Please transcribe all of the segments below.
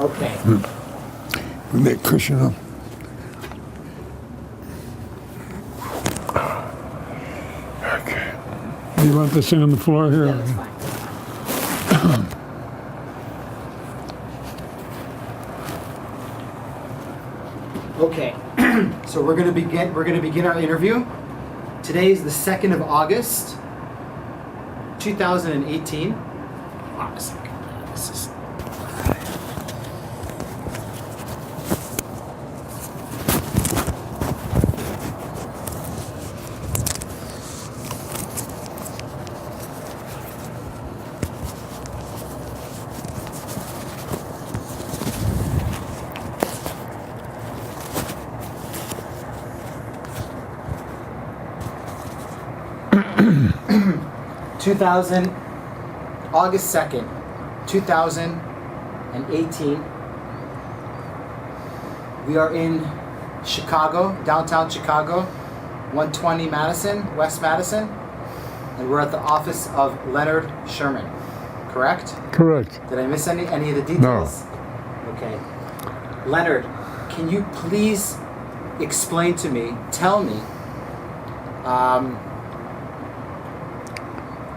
Okay. With that cushion up. Okay. You want this thing on the floor here? Yeah, that's fine. Okay, so we're gonna begin our interview. Today is the 2nd of August, 2018. Hold on a second. This is... August 2nd, 2018. We are in Chicago, downtown Chicago, 120 Madison, West Madison, and we're at the office of Leonard Sherman, correct? Correct. Did I miss any of the details? No. Okay. Leonard, can you please explain to me, tell me,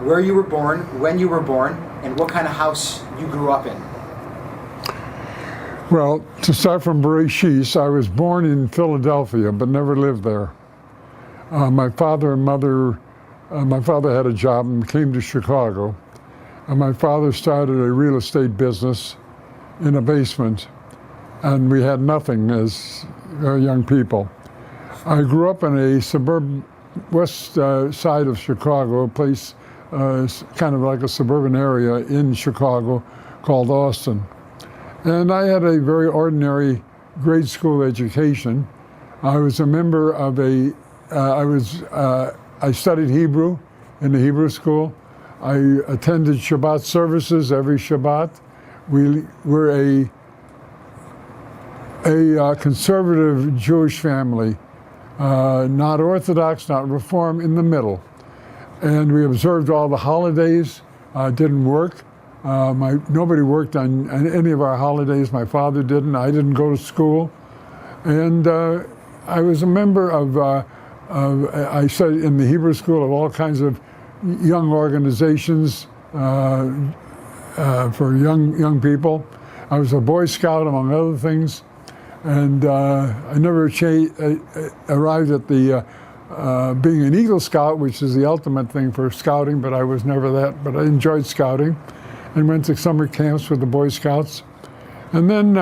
where you were born, when you were born, and what kind of house you grew up in? Well, to start from Bereshit, I was born in Philadelphia, but never lived there. My father and mother, my father had a job and came to Chicago. And my father started a real estate business in a basement, and we had nothing as young people. I grew up in a suburban west side of Chicago, a place kind of like a suburban area in Chicago called Austin. And I had a very ordinary grade school education. I was a member of I studied Hebrew in the Hebrew school. I attended Shabbat services every Shabbat. We were a conservative Jewish family, not Orthodox, not Reform, in the middle. And we observed all the holidays, didn't work. Nobody worked on any of our holidays. My father didn't, I didn't go to school. And I was a member I studied in the Hebrew school of all kinds of young organizations for young people. I was a Boy Scout, among other things. And I never arrived at the being an Eagle Scout, which is the ultimate thing for scouting, but I was never that. But I enjoyed scouting and went to summer camps with the Boy Scouts. And then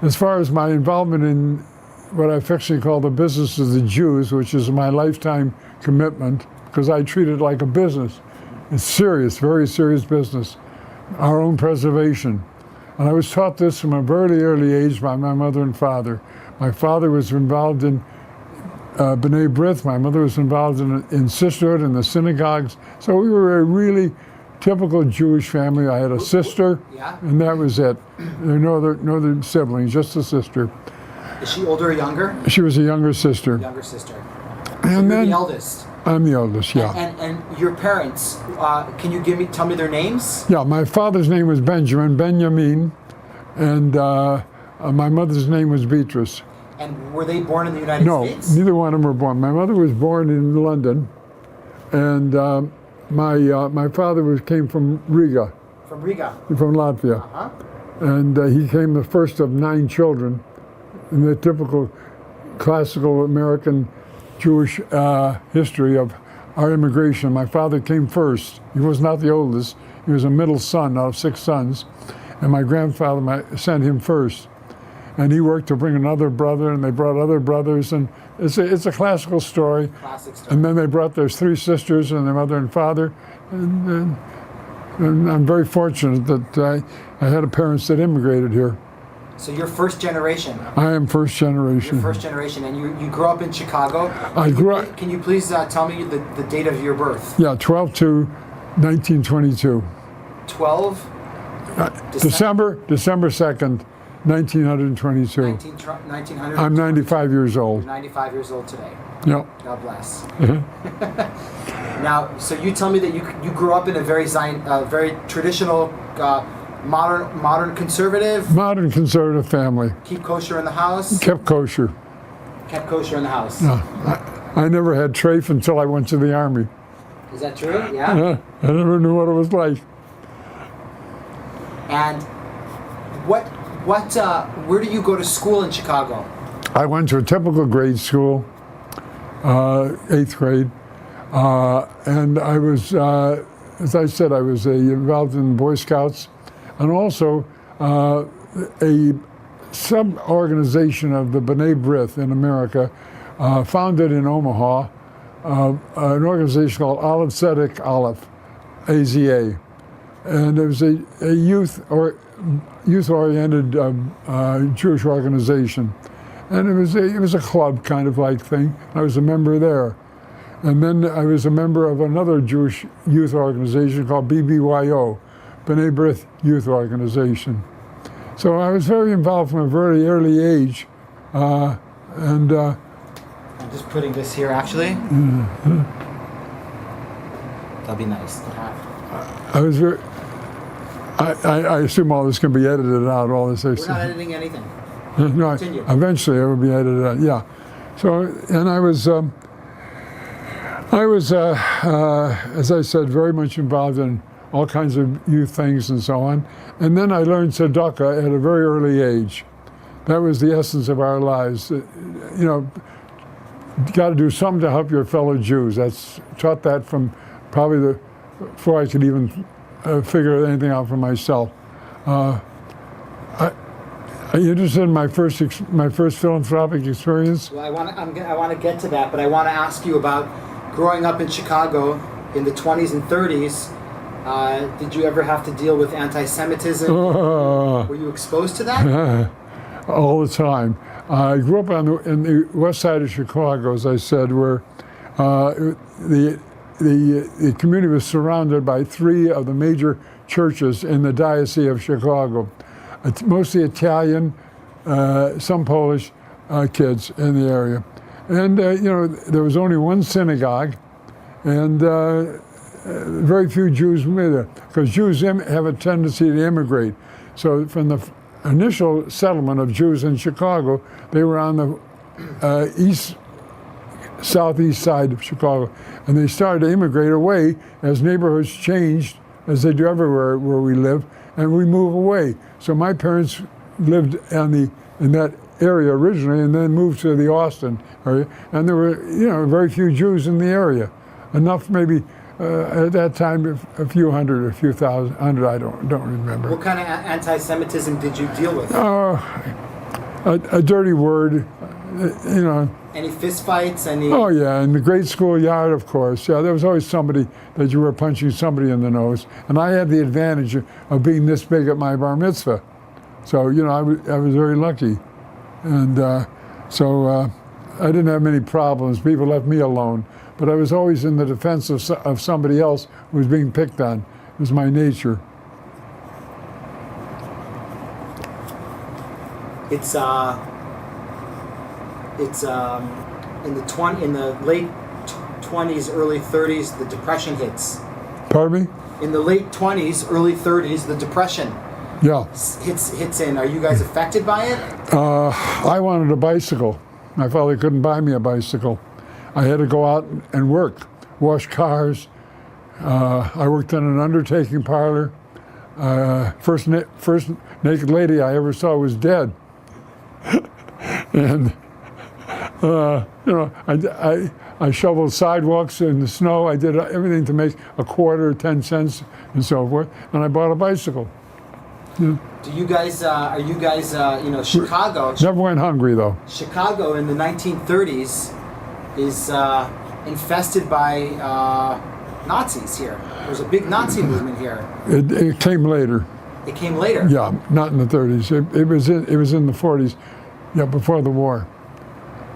as far as my involvement in what I affectionately call the business of the Jews, which is my lifetime commitment, because I treat it like a business. It's serious, very serious business, our own preservation. And I was taught this from a very early age by my mother and father. My father was involved in B'nai B'rith. My mother was involved in sisterhood in the synagogues. So we were a really typical Jewish family. I had a sister, and that was it. There were no other siblings, just a sister. Is she older or younger? She was a younger sister. Younger sister. And so then you're the eldest. I'm the eldest, yeah. And your parents, can you tell me their names? Yeah, my father's name was Benjamin, and my mother's name was Beatrice. And were they born in the United States? No, neither one of them were born. My mother was born in London, and my father came from Riga. From Riga? From Latvia. Uh-huh. And he came the first of 9 children in the typical classical American Jewish history of our immigration. My father came first. He was not the oldest. He was a middle son out of 6 sons. And my grandfather sent him first. And he worked to bring another brother, and they brought other brothers, and it's a classical story. Classic story. And then they brought their 3 sisters and their mother and father. And I'm very fortunate that I had parents that immigrated here. So you're first generation. I am first generation. You're first generation, and you grew up in Chicago. I grew up. Can you please tell me the date of your birth? Yeah, 12/2/1922. 12? December 2nd, 1922. 1900. I'm 95 years old. You're 95 years old today. Yep. God bless. Now, so you tell me that you grew up in a very traditional Modern conservative. Modern conservative family. Keep kosher in the house. Kept kosher. Kept kosher in the house. No, I never had trafe until I went to the Army. Is that true? Yeah. I never knew what it was like. And where do you go to school in Chicago? I went to a typical grade school, 8th grade, and I was, as I said, I was involved in Boy Scouts, and also a sub-organization of the B'nai B'rith in America, founded in Omaha, an organization called Aleph Tzedek Aleph, AZA, and it was a youth-oriented Jewish organization, and it was a club kind of like thing. I was a member there, and then I was a member of another Jewish youth organization called BBYO, B'nai B'rith Youth Organization. So I was very involved from a very early age, and. I'm just putting this here, actually. That'll be nice to have. I was very. I assume all this can be edited out. All this. We're not editing anything. No, Continue. eventually it will be edited out. Yeah. So, and I was, as I said, very much involved in all kinds of youth things and so on. And then I learned tzedakah at a very early age. That was the essence of our lives. You know, you got to do something to help your fellow Jews. That's taught that from probably before I could even figure anything out for myself. Are you interested in my first philanthropic experience? Well, I want to get to that, but I want to ask you about growing up in Chicago in the 20s and 30s. Did you ever have to deal with anti-Semitism? Were you exposed to that? All the time. I grew up in the west side of Chicago, as I said, where the community was surrounded by 3 of the major churches in the Diocese of Chicago. It's mostly Italian, some Polish kids in the area. And, you know, there was only one synagogue, and very few Jews were there, because Jews have a tendency to immigrate. So from the initial settlement of Jews in Chicago, they were on the southeast side of Chicago. And they started to immigrate away as neighborhoods changed, as they do everywhere where we live, and we move away. So my parents lived in that area originally, and then moved to the Austin area. And there were, you know, very few Jews in the area. Enough maybe at that time, a few hundred or a few thousand, I don't remember. What kind of anti-Semitism did you deal with? A dirty word, you know. Any fistfights? Oh yeah, in the grade school yard, of course. Yeah, there was always somebody that you were punching somebody in the nose, and I had the advantage of being this big at my bar mitzvah, so you know I was very lucky, and so I didn't have many problems. People left me alone, but I was always in the defense of somebody else who was being picked on. It was my nature. It's in the late 20s, early 30s, the Depression hits. Pardon me? In the late 20s, early 30s, the Depression hits in. Are you guys affected by it? I wanted a bicycle. My father couldn't buy me a bicycle. I had to go out and work, wash cars. I worked in an undertaking parlor. First naked lady I ever saw was dead. And you know, I shoveled sidewalks in the snow. I did everything to make a quarter, 10 cents, and so forth. And I bought a bicycle. Yeah. Do you guys? Are you guys? You know, Chicago. Never went hungry though. Chicago in the 1930s is infested by Nazis here. There was a big Nazi movement here. It came later. It came later. Yeah, not in the 30s. It was in the 40s. Yeah, before the war.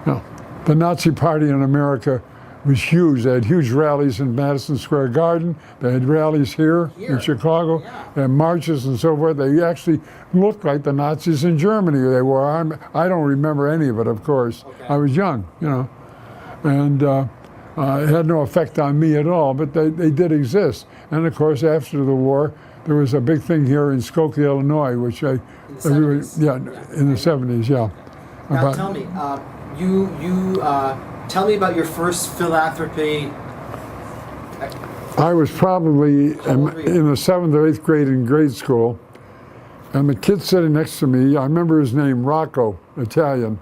No. The Nazi Party in America was huge. They had huge rallies in Madison Square Garden. They had rallies here in Chicago. Yeah. They had marches and so forth. They actually looked like the Nazis in Germany. They wore armed. I don't remember any of it, of course. Okay. I was young, you know. And it had no effect on me at all, but they did exist. And of course, after the war, there was a big thing here in Skokie, Illinois, which In the 70s? in the 70s, yeah. Now tell me, tell me about your first philanthropy. I was probably How old were you? in the 7th or 8th grade in grade school, and the kid sitting next to me, I remember his name, Rocco, Italian,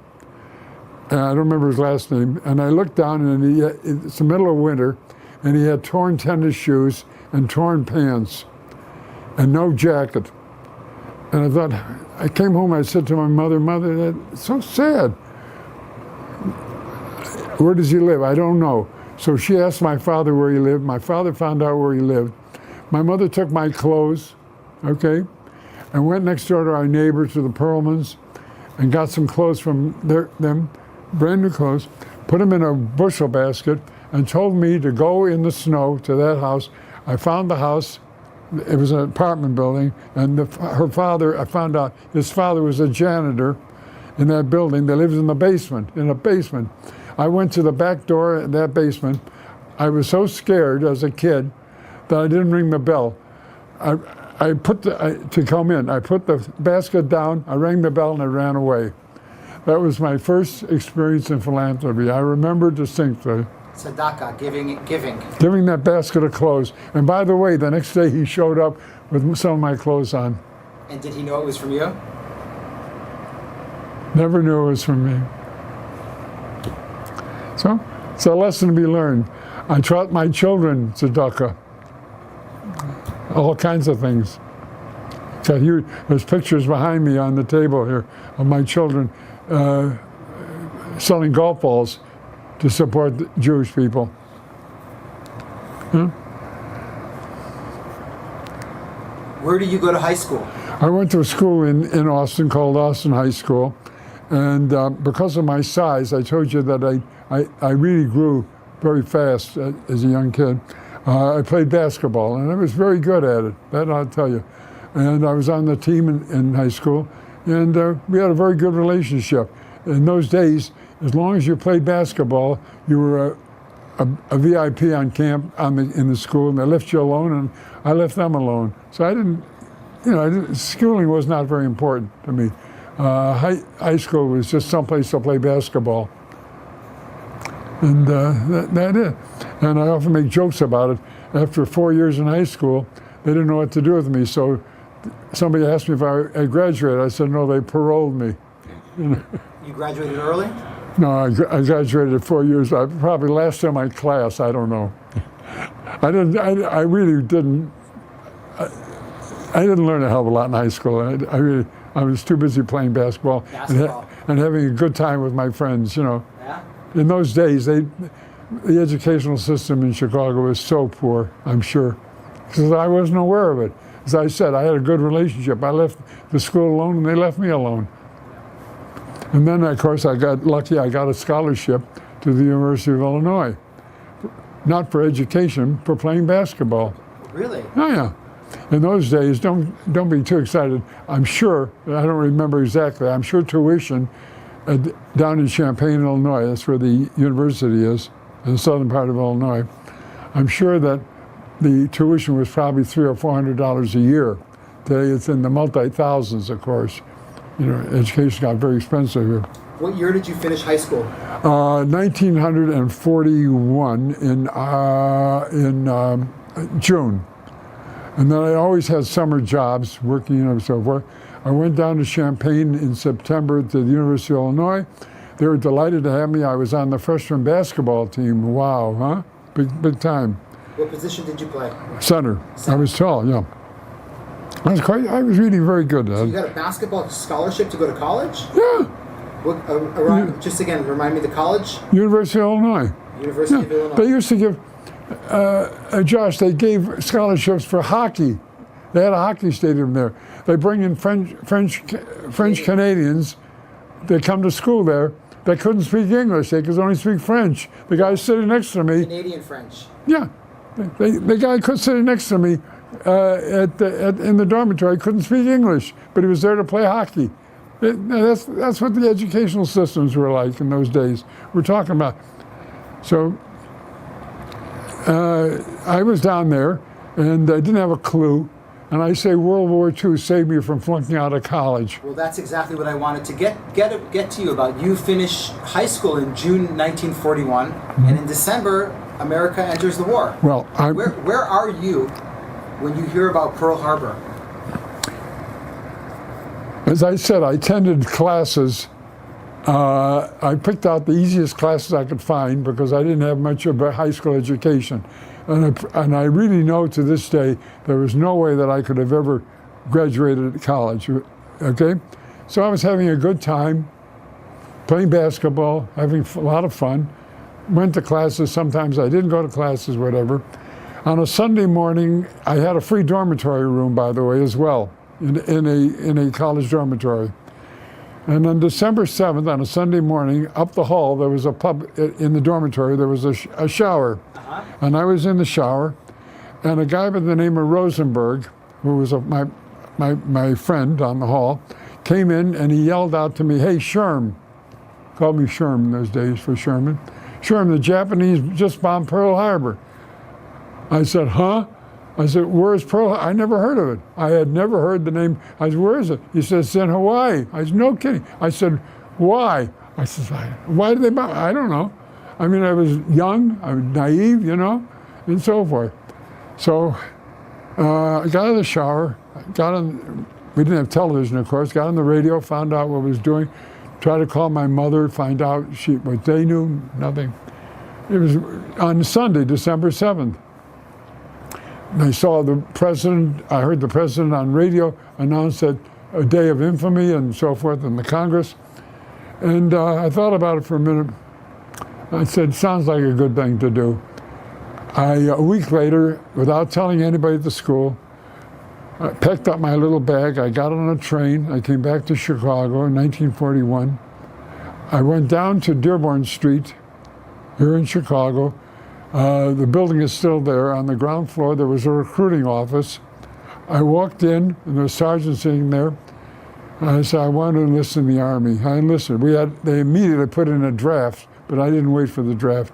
and I don't remember his last name, and I looked down, and it's the middle of winter, and he had torn tennis shoes and torn pants and no jacket. And I thought, I came home, I said to my mother, that's so sad. Where does he live? I don't know. So she asked my father where he lived. My father found out where he lived. My mother took my clothes, okay, and went next door to our neighbor, to the Perlmans, and got some clothes from them, brand new clothes, put them in a bushel basket, and told me to go in the snow to that house. I found the house. It was an apartment building, and her father, I found out his father was a janitor in that building. They lived in the basement, I went to the back door in that basement. I was so scared as a kid that I didn't ring the bell. To come in, I put the basket down, I rang the bell, and I ran away. That was my first experience in philanthropy. I remember distinctly. Tzedakah, giving. Giving that basket of clothes. And by the way, the next day he showed up with some of my clothes on. And did he know it was from you? Never knew it was from me. So, it's a lesson to be learned. I taught my children tzedakah. All kinds of things. So here, there's pictures behind me on the table here of my children selling golf balls to support the Jewish people. Where did you go to high school? I went to a school in Austin called Austin High School. And because of my size, I told you that I really grew very fast as a young kid. I played basketball, and I was very good at it, that I'll tell you. And I was on the team in high school, and we had a very good relationship. In those days, as long as you played basketball, you were a VIP on camp in the school, and they left you alone, and I left them alone. So I didn't, schooling was not very important to me. High school was just someplace to play basketball. And that it. And I often make jokes about it. After 4 years in high school, they didn't know what to do with me. So somebody asked me if I graduated. I said, no, they paroled me. You graduated early? No, I graduated 4 years. I probably last in my class. I don't know. I really didn't. I didn't learn a hell of a lot in high school. I was too busy playing basketball. And having a good time with my friends. Yeah. In those days, the educational system in Chicago was so poor, I'm sure, because I wasn't aware of it. As I said, I had a good relationship. I left the school alone, and they left me alone. And then, of course, I got lucky. I got a scholarship to the University of Illinois, not for education, for playing basketball. Really? Oh, yeah. In those days, don't be too excited. I'm sure, I don't remember exactly, I'm sure tuition down in Champaign, Illinois, that's where the university is, in the southern part of Illinois. I'm sure that the tuition was probably $300 or $400 a year. Today it's in the multi-thousands, of course. Education got very expensive here. What year did you finish high school? 1941 in June. And then I always had summer jobs working and so forth. I went down to Champaign in September to the University of Illinois. They were delighted to have me. I was on the freshman basketball team. Wow, huh? Big time. What position did you play? Center. I was tall, yeah. I was really very good. So you got a basketball scholarship to go to college? Yeah. Just again, remind me the college? University of Illinois. University of Illinois. They used to give, Josh, they gave scholarships for hockey. They had a hockey stadium there. They bring in French Canadians. They come to school there. They couldn't speak English. They could only speak French. The guy sitting next to me. Canadian French. Yeah. The guy sitting next to me in the dormitory couldn't speak English, but he was there to play hockey. That's what the educational systems were like in those days. We're talking about. So I was down there, and I didn't have a clue. And I say World War II saved me from flunking out of college. Well, that's exactly what I wanted to get to you about. You finish high school in June 1941, and in December, America enters the war. Well, where are you when you hear about Pearl Harbor? As I said, I attended classes. I picked out the easiest classes I could find because I didn't have much of a high school education. And I really know to this day there was no way that I could have ever graduated college, okay? So I was having a good time, playing basketball, having a lot of fun, went to classes, sometimes I didn't go to classes, whatever. On a Sunday morning, I had a free dormitory room, by the way, as well, in a college dormitory. And on December 7th, on a Sunday morning, up the hall, there was a pub in the dormitory, there was a shower. And I was in the shower, and a guy by the name of Rosenberg, who was my friend on the hall, came in and he yelled out to me, "Hey, Sherm," called me Sherm those days for Sherman. "Sherm, the Japanese just bombed Pearl Harbor." I said, "Huh?" I said, "Where's Pearl Harbor?" I never heard of it. I had never heard the name. I said, "Where is it?" He said, "It's in Hawaii." I said, "No kidding." I said, "Why?" I said, "Why did they bomb?" I don't know. I mean, I was young, I was naive, you know, and so forth. So I got out of the shower, we didn't have television, of course, got on the radio, found out what I was doing, tried to call my mother, find out what they knew, nothing. It was on Sunday, December 7th. I saw the president, I heard the president on radio announce that a day of infamy and so forth in the Congress. And I thought about it for a minute. I said, sounds like a good thing to do. A week later, without telling anybody at the school, I packed up my little bag, I got on a train, I came back to Chicago in 1941. I went down to Dearborn Street here in Chicago. The building is still there. On the ground floor, there was a recruiting office. I walked in, and there was a sergeant sitting there. I said, "I want to enlist in the Army." I enlisted. They immediately put in a draft, but I didn't wait for the draft.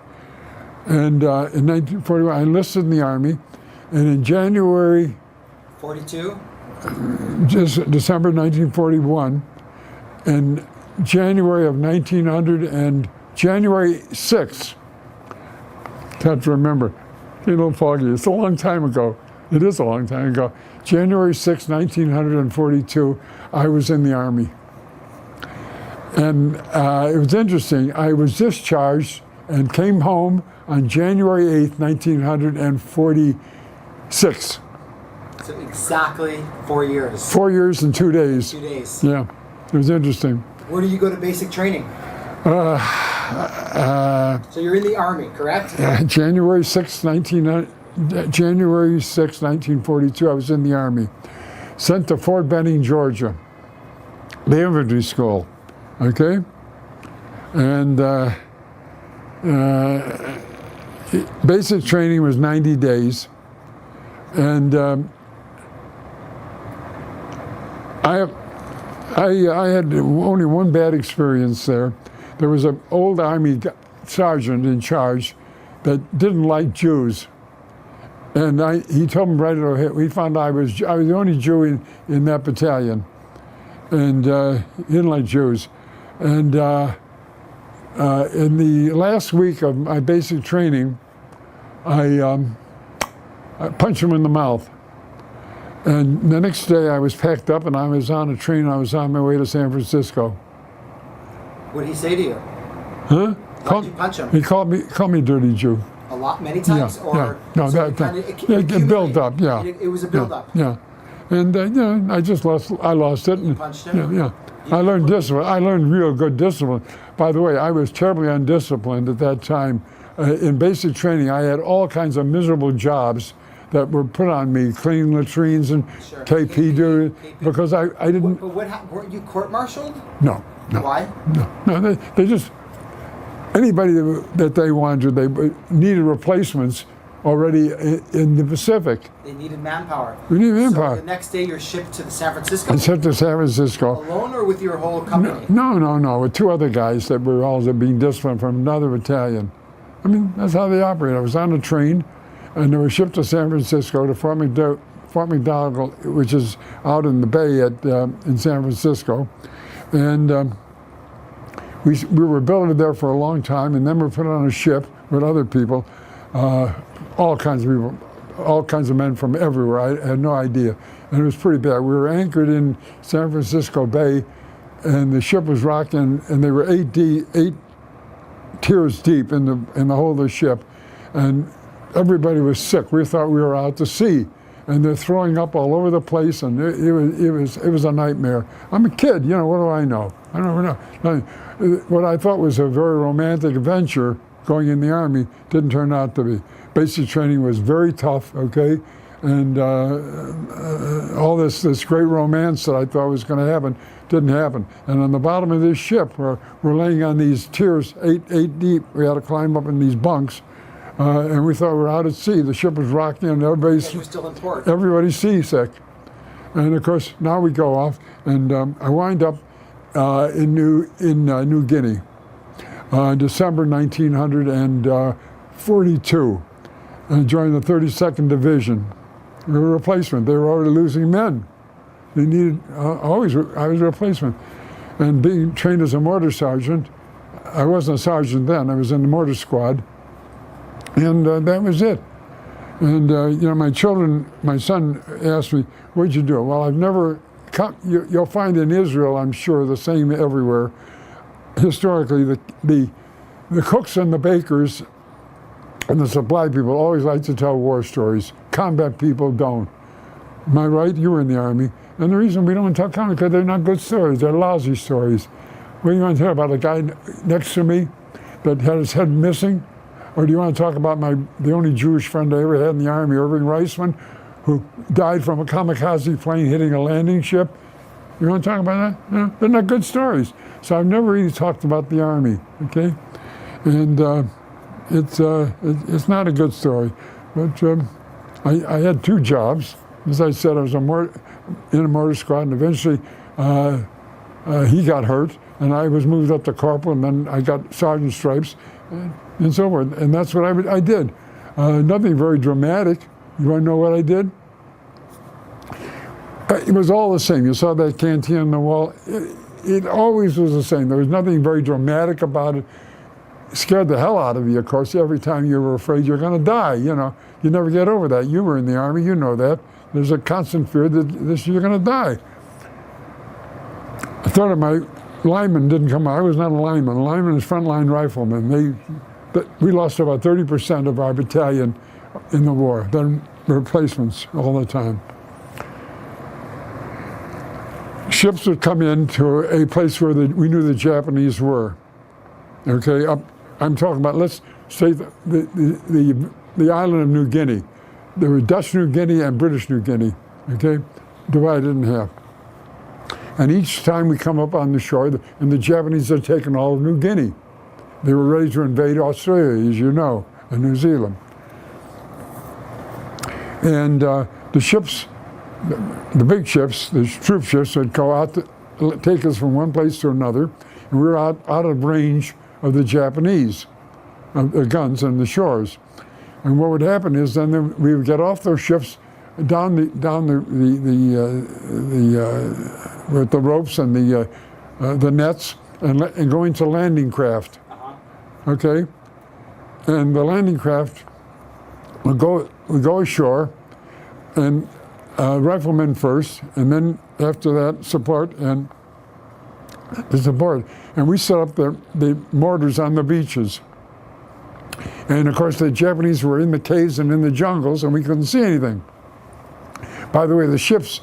And in 1941, I enlisted in the Army. And in January... 42? Just December 1941. And January of 1900 and January 6th, have to remember, a little foggy, it's a long time ago. It is a long time ago. January 6, 1942, I was in the Army. And it was interesting. I was discharged and came home on January 8th, 1946. So exactly 4 years. 4 years and 2 days. 2 days. Yeah, it was interesting. Where do you go to basic training? So you're in the Army, correct? January 6, 1942, I was in the Army. Sent to Fort Benning, Georgia, the infantry school, okay? And basic training was 90 days. And I had only one bad experience there. There was an old Army sergeant in charge that didn't like Jews. And he told me right away, we found I was the only Jew in that battalion. And he didn't like Jews. And in the last week of my basic training, I punched him in the mouth. And the next day I was packed up and I was on a train, I was on my way to San Francisco. What did he say to you? Huh? Why did you punch him? He called me dirty Jew. A lot, many times? Yeah, or yeah. No, so that it built up, yeah. It was a build-up. Yeah. And you know, I lost it. You punched him? Yeah. I learned discipline. I learned real good discipline. By the way, I was terribly undisciplined at that time. In basic training, I had all kinds of miserable jobs that were put on me, cleaning latrines and Sure. KP duty, because I didn't... But weren't you court-martialed? No. Why? No, they just... Anybody that they wanted, they needed replacements already in the Pacific. They needed manpower. We needed manpower. So the next day you're shipped to San Francisco? I sent to San Francisco. Alone or with your whole company? No, with two other guys that were also being disciplined from another battalion. I mean, that's how they operate. I was on a train, and they were shipped to San Francisco to Fort McDonald, which is out in the bay in San Francisco. And we were building there for a long time, and then we were put on a ship with other people, all kinds of people, all kinds of men from everywhere. I had no idea. And it was pretty bad. We were anchored in San Francisco Bay, and the ship was rocking, and they were 8 tiers deep in the whole of the ship. And everybody was sick. We thought we were out to sea. And they're throwing up all over the place, and it was a nightmare. I'm a kid, you know, what do I know? I don't know. What I thought was a very romantic adventure going in the Army didn't turn out to be. Basic training was very tough, okay? And all this great romance that I thought was going to happen didn't happen. And on the bottom of this ship, we're laying on these tiers, eight deep. We had to climb up in these bunks. And we thought we were out at sea. The ship was rocking, and everybody's still in port. Everybody's seasick. And of course, now we go off, and I wind up in New Guinea, December 1942, and joined the 32nd Division. We were a replacement. They were already losing men. They needed I was a replacement, and being trained as a mortar sergeant. I wasn't a sergeant then. I was in the mortar squad. And that was it. And you know, my son asked me, "What'd you do?" Well, I've never you'll find in Israel, I'm sure, the same everywhere. Historically, the cooks and the bakers and the supply people always like to tell war stories. Combat people don't. Am I right? You were in the Army. And the reason we don't tell combat, because they're not good stories. They're lousy stories. What do you want to tell about a guy next to me that had his head missing? Or do you want to talk about the only Jewish friend I ever had in the Army, Irving Reisman, who died from a kamikaze plane hitting a landing ship? You want to talk about that? No, they're not good stories. So I've never really talked about the Army, okay? And it's not a good story. But I had 2 jobs. As I said, I was in a mortar squad, and eventually he got hurt, and I was moved up to corporal, and then I got sergeant stripes. And so forth, and that's what I did. Nothing very dramatic. You want to know what I did? It was all the same. You saw that canteen on the wall. It always was the same. There was nothing very dramatic about it. It scared the hell out of you, of course, every time you were afraid you're going to die. You know, you never get over that. You were in the Army, you know that. There's a constant fear that you're going to die. I thought of my lineman didn't come out. I was not a lineman. A lineman is frontline rifleman. We lost about 30% of our battalion in the war. Then replacements all the time. Ships would come into a place where we knew the Japanese were. Okay, I'm talking about, let's say the island of New Guinea. There were Dutch New Guinea and British New Guinea. Okay, divided in half. And each time we come up on the shore, and the Japanese had taken all of New Guinea. They were ready to invade Australia, as you know, and New Zealand. And the ships, the big ships, the troop ships, would go out to take us from one place to another, and we were out of range of the Japanese guns and the shores. And what would happen is then we would get off those ships down with the ropes and the nets, and go into landing craft. Okay, and the landing craft would go ashore, and riflemen first, and then after that support, and we set up the mortars on the beaches. And of course the Japanese were in the caves and in the jungles, and we couldn't see anything. By the way, the ships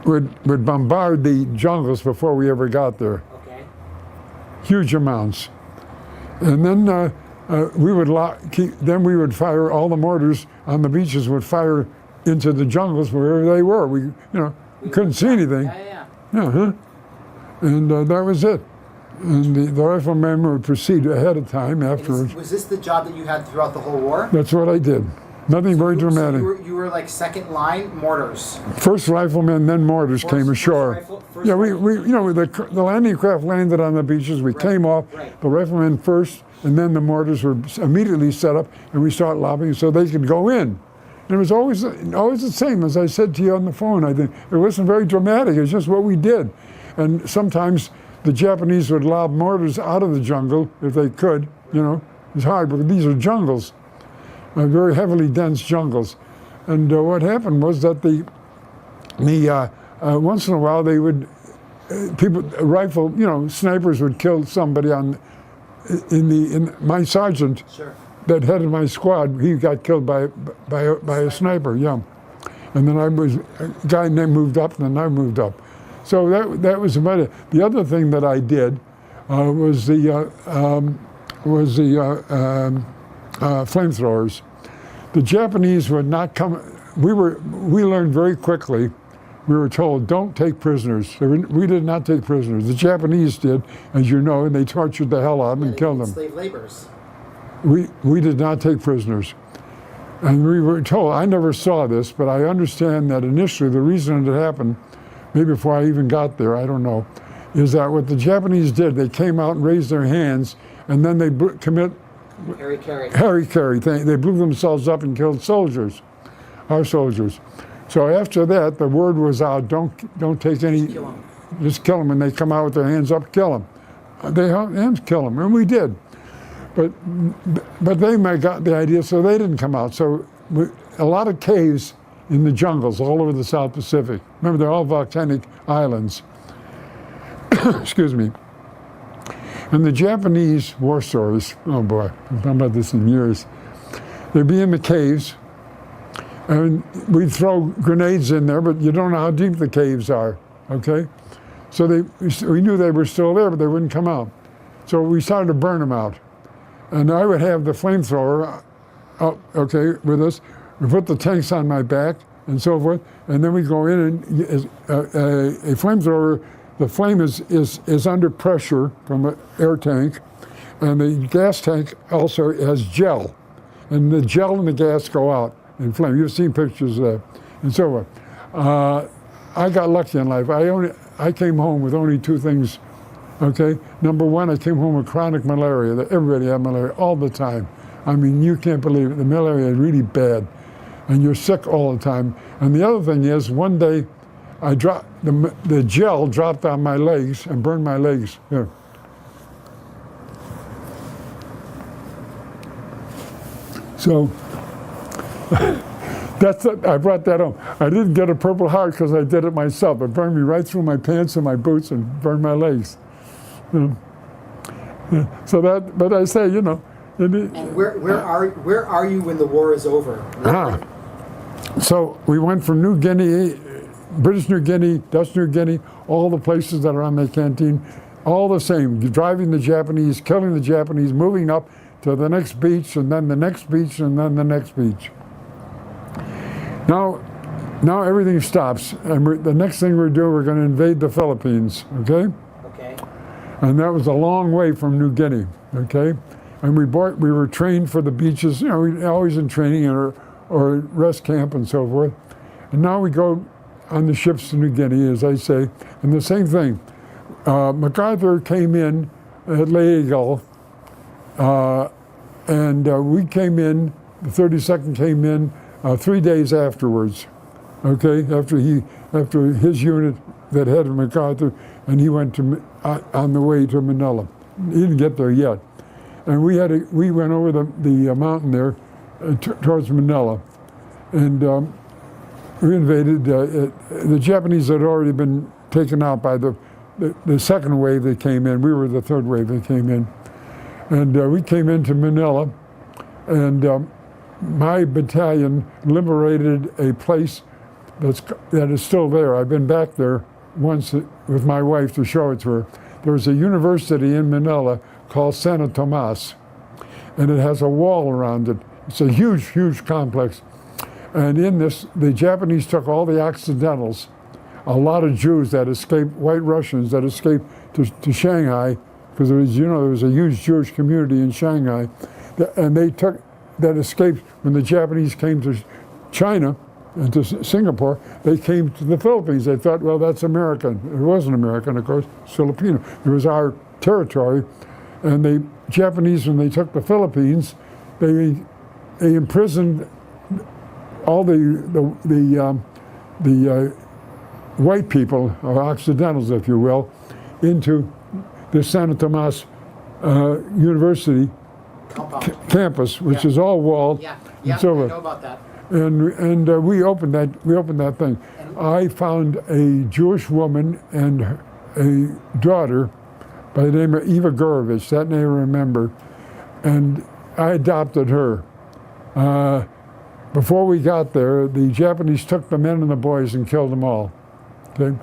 would bombard the jungles before we ever got there. Okay. Huge amounts. And then we would fire, all the mortars on the beaches would fire into the jungles wherever they were. We couldn't see anything. Yeah. And that was it. And the riflemen would proceed ahead of time afterwards. Was this the job that you had throughout the whole war? That's what I did. Nothing very dramatic. So you were like second line mortars. First riflemen, then mortars came ashore. The landing craft landed on the beaches. We came off. Right. The riflemen first, and then the mortars were immediately set up, and we started lobbing so they could go in. And it was always the same, as I said to you on the phone. I think it wasn't very dramatic. It was just what we did. And sometimes the Japanese would lob mortars out of the jungle if they could. You know, it's hard, but these are jungles, very heavily dense jungles. And what happened was that once in a while they would rifle, you know, snipers would kill somebody in my sergeant. Sure. That headed my squad, he got killed by a sniper, yeah. And then a guy named moved up, and then I moved up. So that was about it. The other thing that I did was the flamethrowers. The Japanese would not come. We learned very quickly. We were told, don't take prisoners. We did not take prisoners. The Japanese did, as you know, and they tortured the hell out of them and killed them. Slave laborers. We did not take prisoners. And we were told, I never saw this, but I understand that initially the reason it happened, maybe before I even got there, I don't know, is that what the Japanese did, they came out and raised their hands, and then they commit Harry-Carry. They blew themselves up and killed soldiers, our soldiers. So after that, the word was out, don't take any, just kill them. When they come out with their hands up, kill them. Kill them, and we did. But they got the idea, so they didn't come out. So a lot of caves in the jungles all over the South Pacific. Remember, they're all volcanic islands. Excuse me. And the Japanese war stories, oh boy, I've talked about this in years. They'd be in the caves, and we'd throw grenades in there, but you don't know how deep the caves are, okay? So we knew they were still there, but they wouldn't come out. So we started to burn them out. And I would have the flamethrower up, okay, with us. We put the tanks on my back and so forth, and then we go in and a flamethrower, the flame is under pressure from an air tank, and the gas tank also has gel. And the gel and the gas go out in flame. You've seen pictures of that, and so forth. I got lucky in life. I came home with only two things. Okay, number one, I came home with chronic malaria. Everybody had malaria all the time. I mean, you can't believe it. The malaria is really bad, and you're sick all the time. And the other thing is, one day, I dropped the gel dropped on my legs and burned my legs. Here. So I brought that home. I didn't get a Purple Heart because I did it myself. It burned me right through my pants and my boots and burned my legs. So that, but I say, you know. And where are you when the war is over? So we went from New Guinea, British New Guinea, Dutch New Guinea, all the places that are on the canteen, all the same. Driving the Japanese, killing the Japanese, moving up to the next beach, and then the next beach, and then the next beach. Now everything stops, and the next thing we're going to invade the Philippines. Okay. And that was a long way from New Guinea, okay? And we were trained for the beaches, you know, we were always in training or rest camp and so forth. And now we go on the ships to New Guinea, as I say, and the same thing. MacArthur came in at Legal, and we came in, the 32nd came in 3 days afterwards, okay? After his unit that headed MacArthur, and he went on the way to Manila. He didn't get there yet. And we went over the mountain there towards Manila, and we invaded. The Japanese had already been taken out by the second wave that came in. We were the third wave that came in. And we came into Manila, and my battalion liberated a place that is still there. I've been back there once with my wife to show it to her. There's a university in Manila called Santo Tomas, and it has a wall around it. It's a huge, huge complex. And in this, the Japanese took all the Occidentals, a lot of Jews that escaped, white Russians that escaped to Shanghai, because there was a huge Jewish community in Shanghai, and that escaped when the Japanese came to China and to Singapore. They came to the Philippines. They thought, well, that's American. It wasn't American, of course, Filipino. It was our territory. And the Japanese, when they took the Philippines, they imprisoned all the white people, or Occidentals, if you will, into the Santo Tomas University campus, which is all walled. Yeah, and I so know forth. about that. And we opened that thing. I found a Jewish woman and a daughter by the name of Eva Gurovich. That name I remember, and I adopted her. Before we got there, the Japanese took the men and the boys and killed them all. Okay?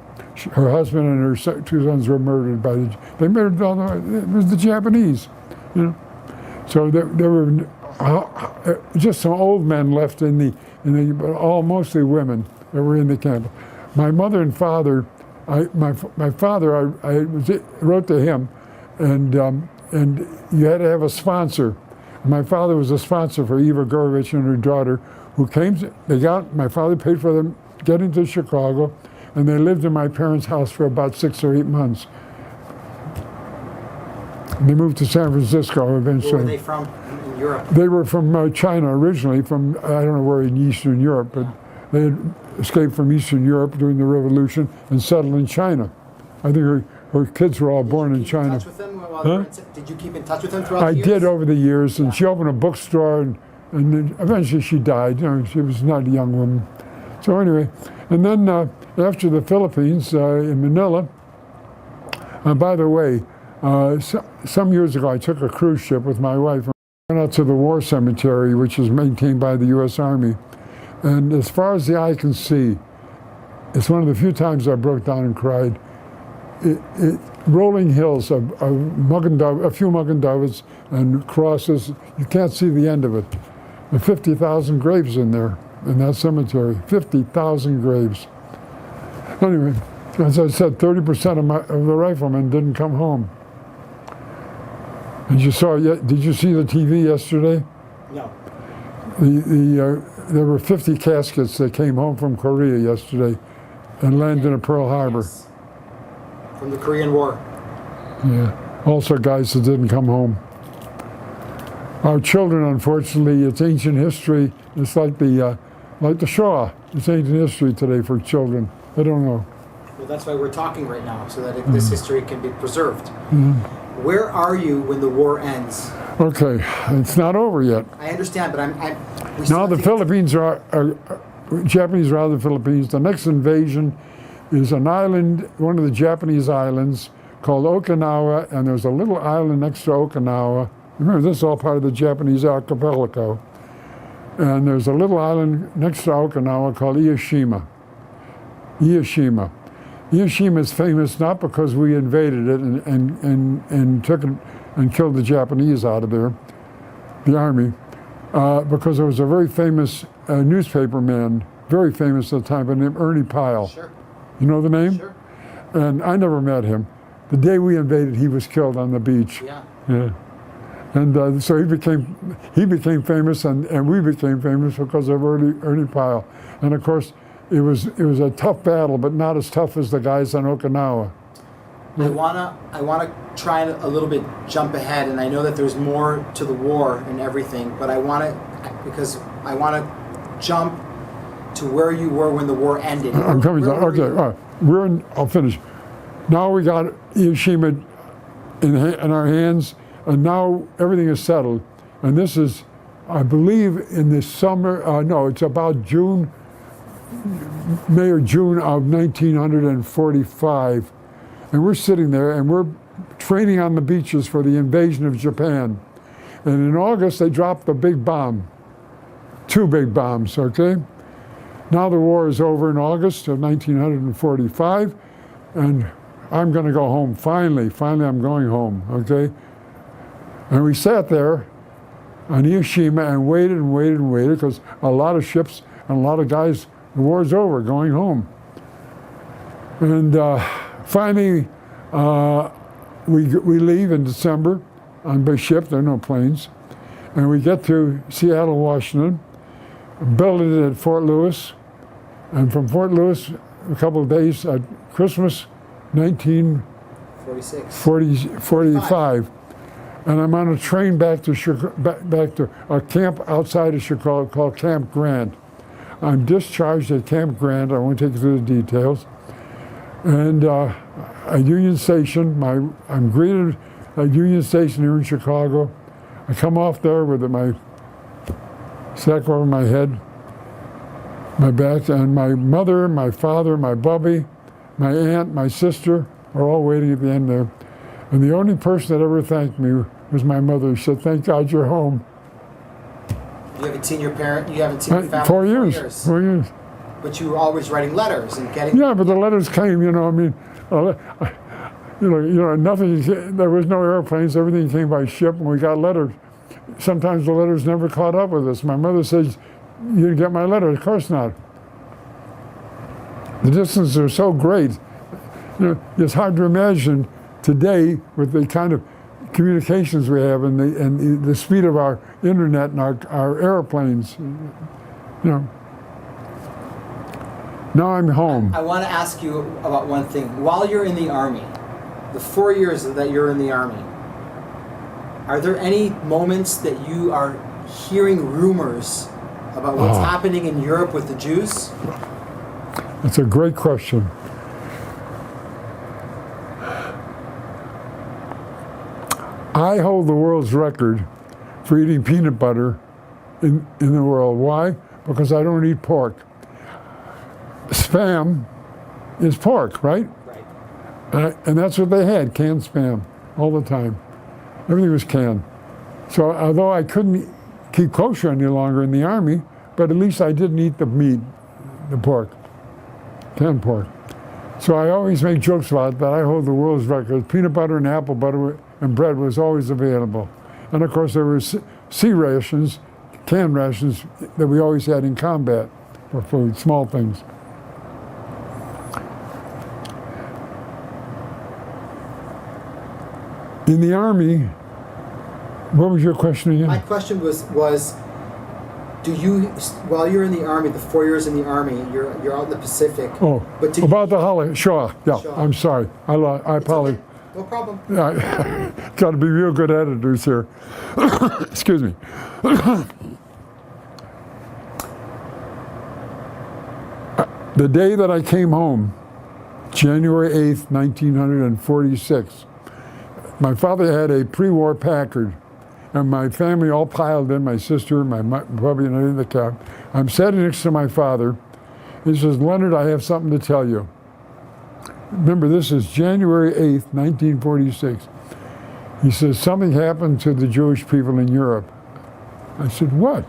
Her husband and her two sons were murdered by they murdered all it was the Japanese, you know. So there were just some old men left but all mostly women that were in the camp. My mother and father, my father, I wrote to him, and you had to have a sponsor. My father was a sponsor for Eva Gurovich and her daughter, who came. My father paid for them getting to Chicago, and they lived in my parents' house for about 6 or 8 months. They moved to San Francisco eventually. Where were they from in Europe? They were from China originally, from I don't know where in Eastern Europe, but they had escaped from Eastern Europe during the Revolution and settled in China. I think her kids were all born in China. Did you keep in touch with them while they were did you keep in touch with them throughout the years? I did over the years, and she opened a bookstore, and then eventually she died. You know, she was not a young woman. So anyway, and then after the Philippines, in Manila, by the way, some years ago I took a cruise ship with my wife and went out to the war cemetery, which is maintained by the U.S. Army. And as far as the eye can see, it's one of the few times I broke down and cried. Rolling hills of a few Magandavids and crosses. You can't see the end of it. There are 50,000 graves in there, in that cemetery. 50,000 graves. Anyway, as I said, 30% of the riflemen didn't come home. And did you see the TV yesterday? No. There were 50 caskets that came home from Korea yesterday and landed in Pearl Harbor. Yes. From the Korean War. Yeah. Also guys that didn't come home. Our children, unfortunately, it's ancient history. It's like the Shoah. It's ancient history today for children. I don't know. Well, that's why we're talking right now, so that this history can be preserved. Mm-hmm. Where are you when the war ends? Okay, it's not over yet. I understand, but Now the Philippines Japanese are out of the Philippines. The next invasion is an island, one of the Japanese islands called Okinawa, and there's a little island next to Okinawa. Remember, this is all part of the Japanese archipelago. And there's a little island next to Okinawa called Ieshima. Ieshima is famous not because we invaded it and took it and killed the Japanese out of there, the army, because there was a very famous newspaper man, very famous at the time, by the name Ernie Pyle. Sure. You know the name? Sure. And I never met him. The day we invaded, he was killed on the beach. Yeah. Yeah. And so he became famous, and we became famous because of Ernie Pyle. And of course, it was a tough battle, but not as tough as the guys on Okinawa. I wanna try and a little bit jump ahead, and I know that there's more to the war and everything, but I wanna jump to where you were when the war ended. I'm coming to okay. All right. I'll finish. Now we got Hiroshima in our hands, and now everything is settled. And this is, I believe, in the summer. No, it's about May or June of 1945. And we're sitting there and we're training on the beaches for the invasion of Japan. And in August, they dropped the big bomb. 2 big bombs, okay? Now the war is over in August of 1945, and I'm going to go home. Finally, I'm going home, okay? And we sat there on Hiroshima and waited because a lot of ships and a lot of guys, the war's over, going home. And finally, we leave in December by ship. There are no planes. And we get to Seattle, Washington, build it at Fort Lewis. And from Fort Lewis, a couple of days at Christmas, 1945. And I'm on a train back to a camp outside of Chicago called Camp Grant. I'm discharged at Camp Grant. I won't take you through the details. And at Union Station, I'm greeted at Union Station here in Chicago. I come off there with my sack over my head, my back, and my mother, my father, my bubby, my aunt, my sister are all waiting at the end there. And the only person that ever thanked me was my mother. She said, "Thank God you're home." You haven't seen your parent, you haven't seen your family 4 years. 4 years. But you were always writing letters and getting... Yeah, but the letters came, you know, I mean, nothing, there was no airplanes, everything came by ship, and we got letters. Sometimes the letters never caught up with us. My mother says, "You didn't get my letter?" Of course not. The distances are so great. You know, it's hard to imagine today with the kind of communications we have and the speed of our internet and our airplanes. You know. Now I'm home. I want to ask you about one thing. While you're in the Army, the 4 years that you're in the Army, are there any moments that you are hearing rumors about what's happening in Europe with the Jews? That's a great question. I hold the world's record for eating peanut butter in the world. Why? Because I don't eat pork. Spam is pork, right? Right. And that's what they had, canned spam, all the time. Everything was canned. So although I couldn't keep kosher any longer in the Army, but at least I didn't eat the meat, the pork, canned pork. So I always make jokes about that. I hold the world's record. Peanut butter and apple butter and bread was always available. And of course there were sea rations, canned rations that we always had in combat for food, small things. In the Army, what was your question again? My question was do you, while you're in the Army, the 4 years in the Army, you're out in the Pacific. Oh, but about the Holocaust. Sure, yeah, Sure. I'm sorry. I apologize. Okay. No problem. Got to be real good editors here. Excuse me. The day that I came home, January 8th, 1946, my father had a pre-war Packard, and my family all piled in, my sister, my brother, and everything in the car. I'm sitting next to my father. He says, "Leonard, I have something to tell you." Remember, this is January 8th, 1946. He says, "Something happened to the Jewish people in Europe." I said, "What?"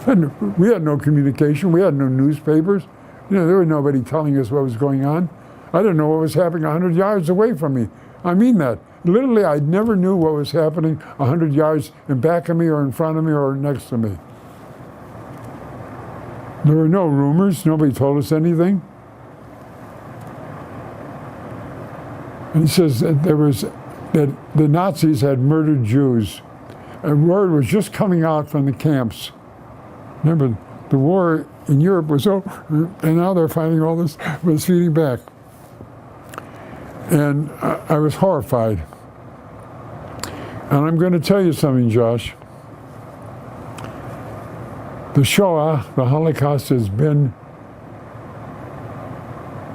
And we had no communication. We had no newspapers. You know, there was nobody telling us what was going on. I didn't know what was happening 100 yards away from me. I mean that. Literally, I never knew what was happening 100 yards in back of me or in front of me or next to me. There were no rumors. Nobody told us anything. And he says that that the Nazis had murdered Jews. And word was just coming out from the camps. Remember, the war in Europe was over, and now they're fighting all this, was feeding back. And I was horrified. And I'm going to tell you something, Josh. The Shoah, the Holocaust, has been,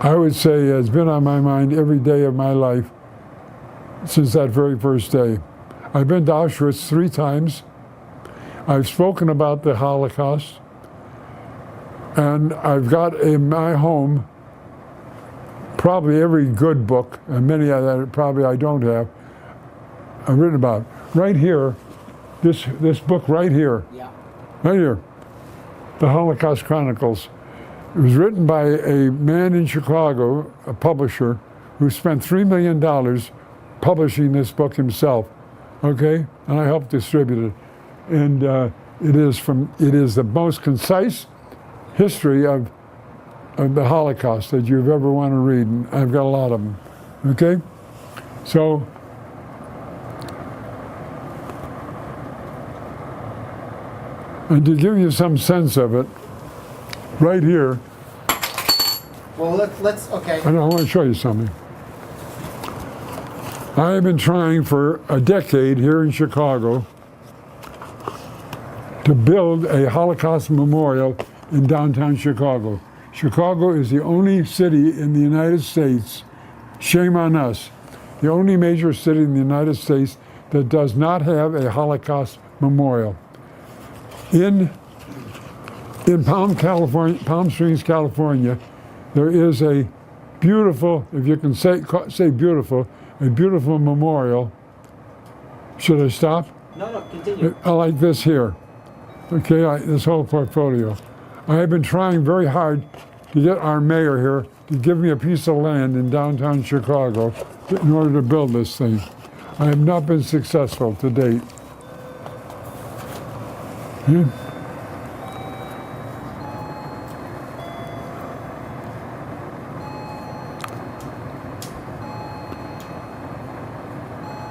I would say, has been on my mind every day of my life since that very first day. I've been to Auschwitz 3 times. I've spoken about the Holocaust. And I've got in my home probably every good book, and many of that probably I don't have, I've written about. Right here, this book right here, right here, the Holocaust Chronicles. It was written by a man in Chicago, a publisher, who spent $3 million publishing this book himself, okay? And I helped distribute it. And it is the most concise history of the Holocaust that you've ever want to read, and I've got a lot of them, okay? So, and to give you some sense of it, right here, well, let's okay. I want to show you something. I have been trying for a decade here in Chicago to build a Holocaust memorial in downtown Chicago. Chicago is the only city in the United States, shame on us, the only major city in the United States that does not have a Holocaust memorial. In Palm Springs, California, there is a beautiful, if you can say beautiful, a beautiful memorial. Should I stop? No, continue. I like this here. Okay, this whole portfolio. I have been trying very hard to get our mayor here to give me a piece of land in downtown Chicago in order to build this thing. I have not been successful to date. Yeah.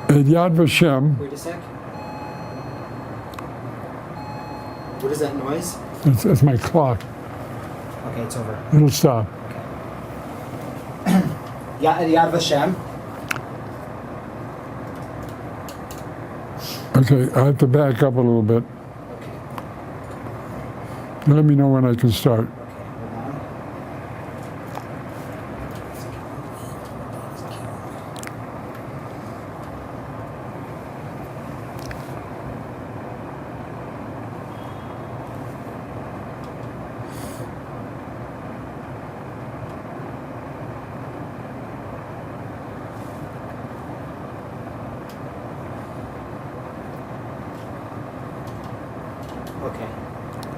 At Yad Vashem. Wait a sec. What is that noise? It's my clock. Okay, it's over. It'll stop. Okay. Yad Vashem. Okay, I have to back up a little bit. Okay. Let me know when I can start. Okay, hold on.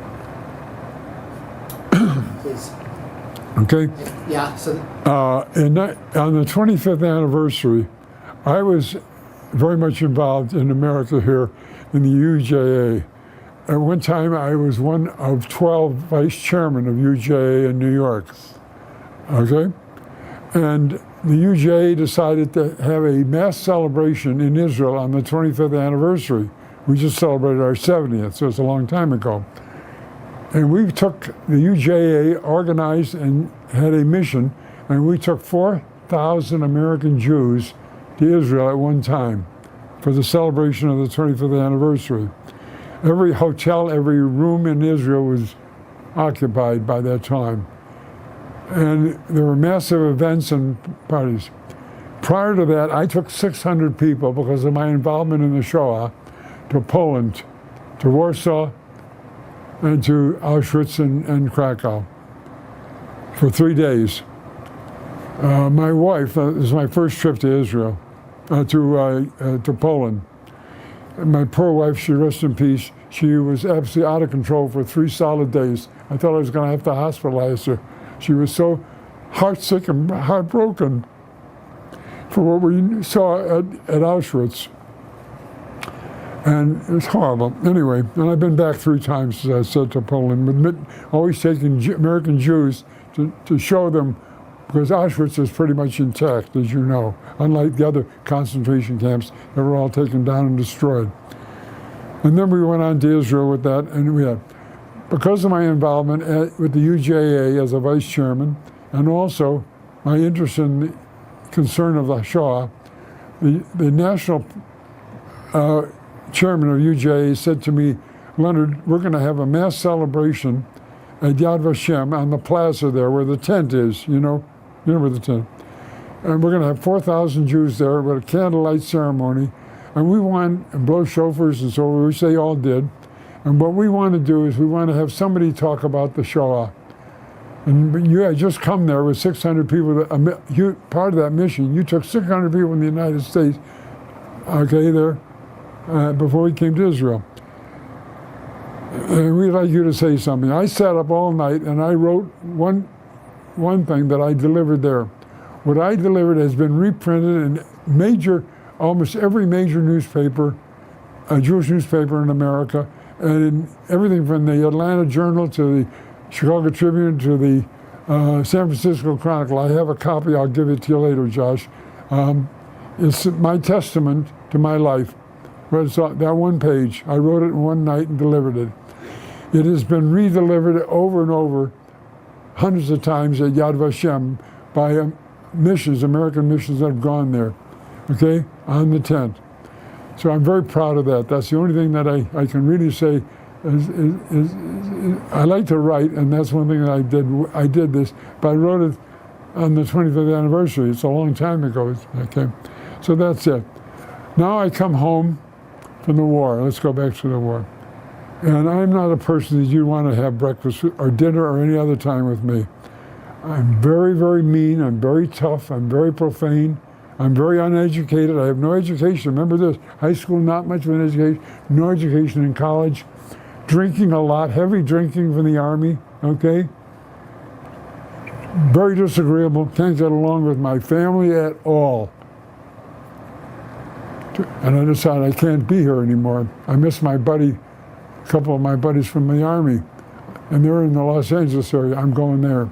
Okay. Please. Okay? Yeah, so On the 25th anniversary, I was very much involved in America here in the UJA. At one time, I was one of 12 vice chairmen of UJA in New York. Okay? And the UJA decided to have a mass celebration in Israel on the 25th anniversary. We just celebrated our 70th, so it's a long time ago. And we took, the UJA organized and had a mission, and we took 4,000 American Jews to Israel at one time for the celebration of the 25th anniversary. Every hotel, every room in Israel was occupied by that time. And there were massive events and parties. Prior to that, I took 600 people because of my involvement in the Shoah to Poland, to Warsaw, and to Auschwitz and Krakow for 3 days. My wife, this was my first trip to Israel, to Poland. And my poor wife, she rest in peace, she was absolutely out of control for 3 solid days. I thought I was going to have to hospitalize her. She was so heartsick and heartbroken for what we saw at Auschwitz. And it was horrible. Anyway, and I've been back 3 times, as I said, to Poland, always taking American Jews to show them, because Auschwitz is pretty much intact, as you know, unlike the other concentration camps that were all taken down and destroyed. And then we went on to Israel with that, and we had, because of my involvement with the UJA as a vice chairman, and also my interest in the concern of the Shoah, the national chairman of UJA said to me, Leonard, we're going to have a mass celebration at Yad Vashem on the plaza there where the tent is, you know where the tent. And we're going to have 4,000 Jews there with a candlelight ceremony. And we want to blow shofars and so on, which they all did. And what we want to do is we want to have somebody talk about the Shoah. And you had just come there with 600 people. Part of that mission, you took 600 people in the United States, okay, there, before we came to Israel. And we'd like you to say something. I sat up all night and I wrote one thing that I delivered there. What I delivered has been reprinted in almost every major newspaper, Jewish newspaper in America, and in everything from the Atlanta Journal to the Chicago Tribune to the San Francisco Chronicle. I have a copy, I'll give it to you later, Josh. It's my testament to my life. But it's that one page. I wrote it in one night and delivered it. It has been re-delivered over and over, hundreds of times at Yad Vashem by missions, American missions that have gone there, okay, on the tent. So I'm very proud of that. That's the only thing that I can really say I like to write, and that's one thing that I did. I did this, but I wrote it on the 25th anniversary. It's a long time ago. Okay, so that's it. Now I come home from the war. Let's go back to the war. And I'm not a person that you want to have breakfast or dinner or any other time with me. I'm very, very mean. I'm very tough. I'm very profane. I'm very uneducated. I have no education. Remember this, high school, not much of an education. No education in college. Drinking a lot, heavy drinking from the Army, okay? Very disagreeable. Can't get along with my family at all. And I decided I can't be here anymore. I miss my buddy, a couple of my buddies from the Army, and they're in the Los Angeles area. I'm going there.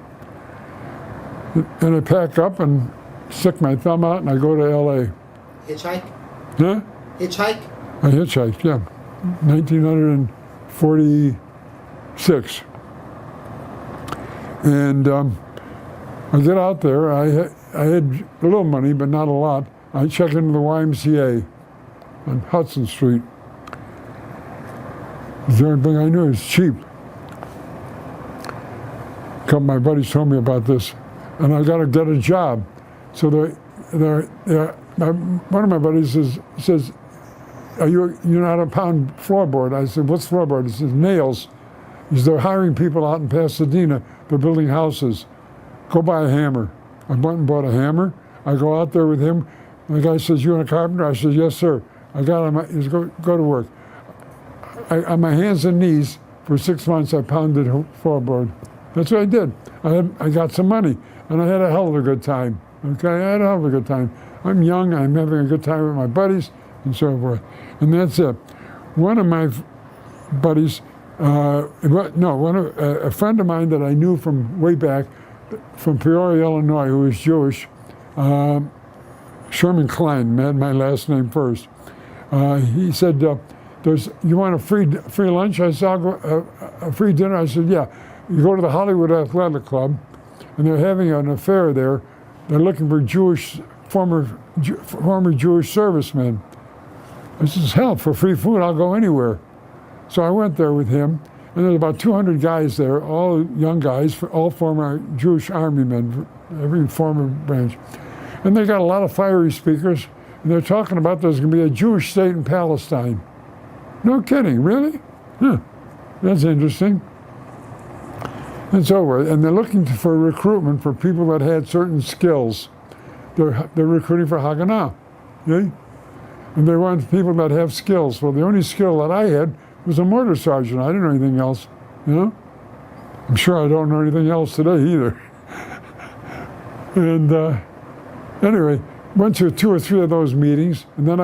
And I pack up and stick my thumb out and I go to LA. Hitchhike? Huh? Hitchhike? I hitchhiked, yeah. 1946. And I get out there. I had a little money, but not a lot. I check into the YMCA on Hudson Street. The only thing I knew is cheap. A couple of my buddies told me about this, and I got to get a job. So one of my buddies says, you're not a pound floorboard. I said, what's floorboard? He says, nails. He says, they're hiring people out in Pasadena. They're building houses. Go buy a hammer. I went and bought a hammer. I go out there with him. And the guy says, you a carpenter? I said, yes, sir. I got him. He says, go to work. On my hands and knees, for 6 months, I pounded floorboard. That's what I did. I got some money, and I had a hell of a good time. Okay, I had a hell of a good time. I'm young. I'm having a good time with my buddies, and so forth. And that's it. One of my buddies, a friend of mine that I knew from way back, from Peoria, Illinois, who was Jewish, Sherman Klein, had my last name first. He said, you want a free lunch? I said, I'll go, a free dinner? I said, yeah. You go to the Hollywood Athletic Club, and they're having an affair there. They're looking for former Jewish servicemen. I said, hell, for free food, I'll go anywhere. So I went there with him, and there's about 200 guys there, all young guys, all former Jewish army men, every former branch. And they got a lot of fiery speakers, and they're talking about there's going to be a Jewish state in Palestine. No kidding, really? Huh. That's interesting. It's over, and they're looking for recruitment for people that had certain skills. They're recruiting for Haganah, okay? And they want people that have skills. Well, the only skill that I had was a mortar sergeant. I didn't know anything else, you know? I'm sure I don't know anything else today either. And anyway, went to 2 or 3 of those meetings, and then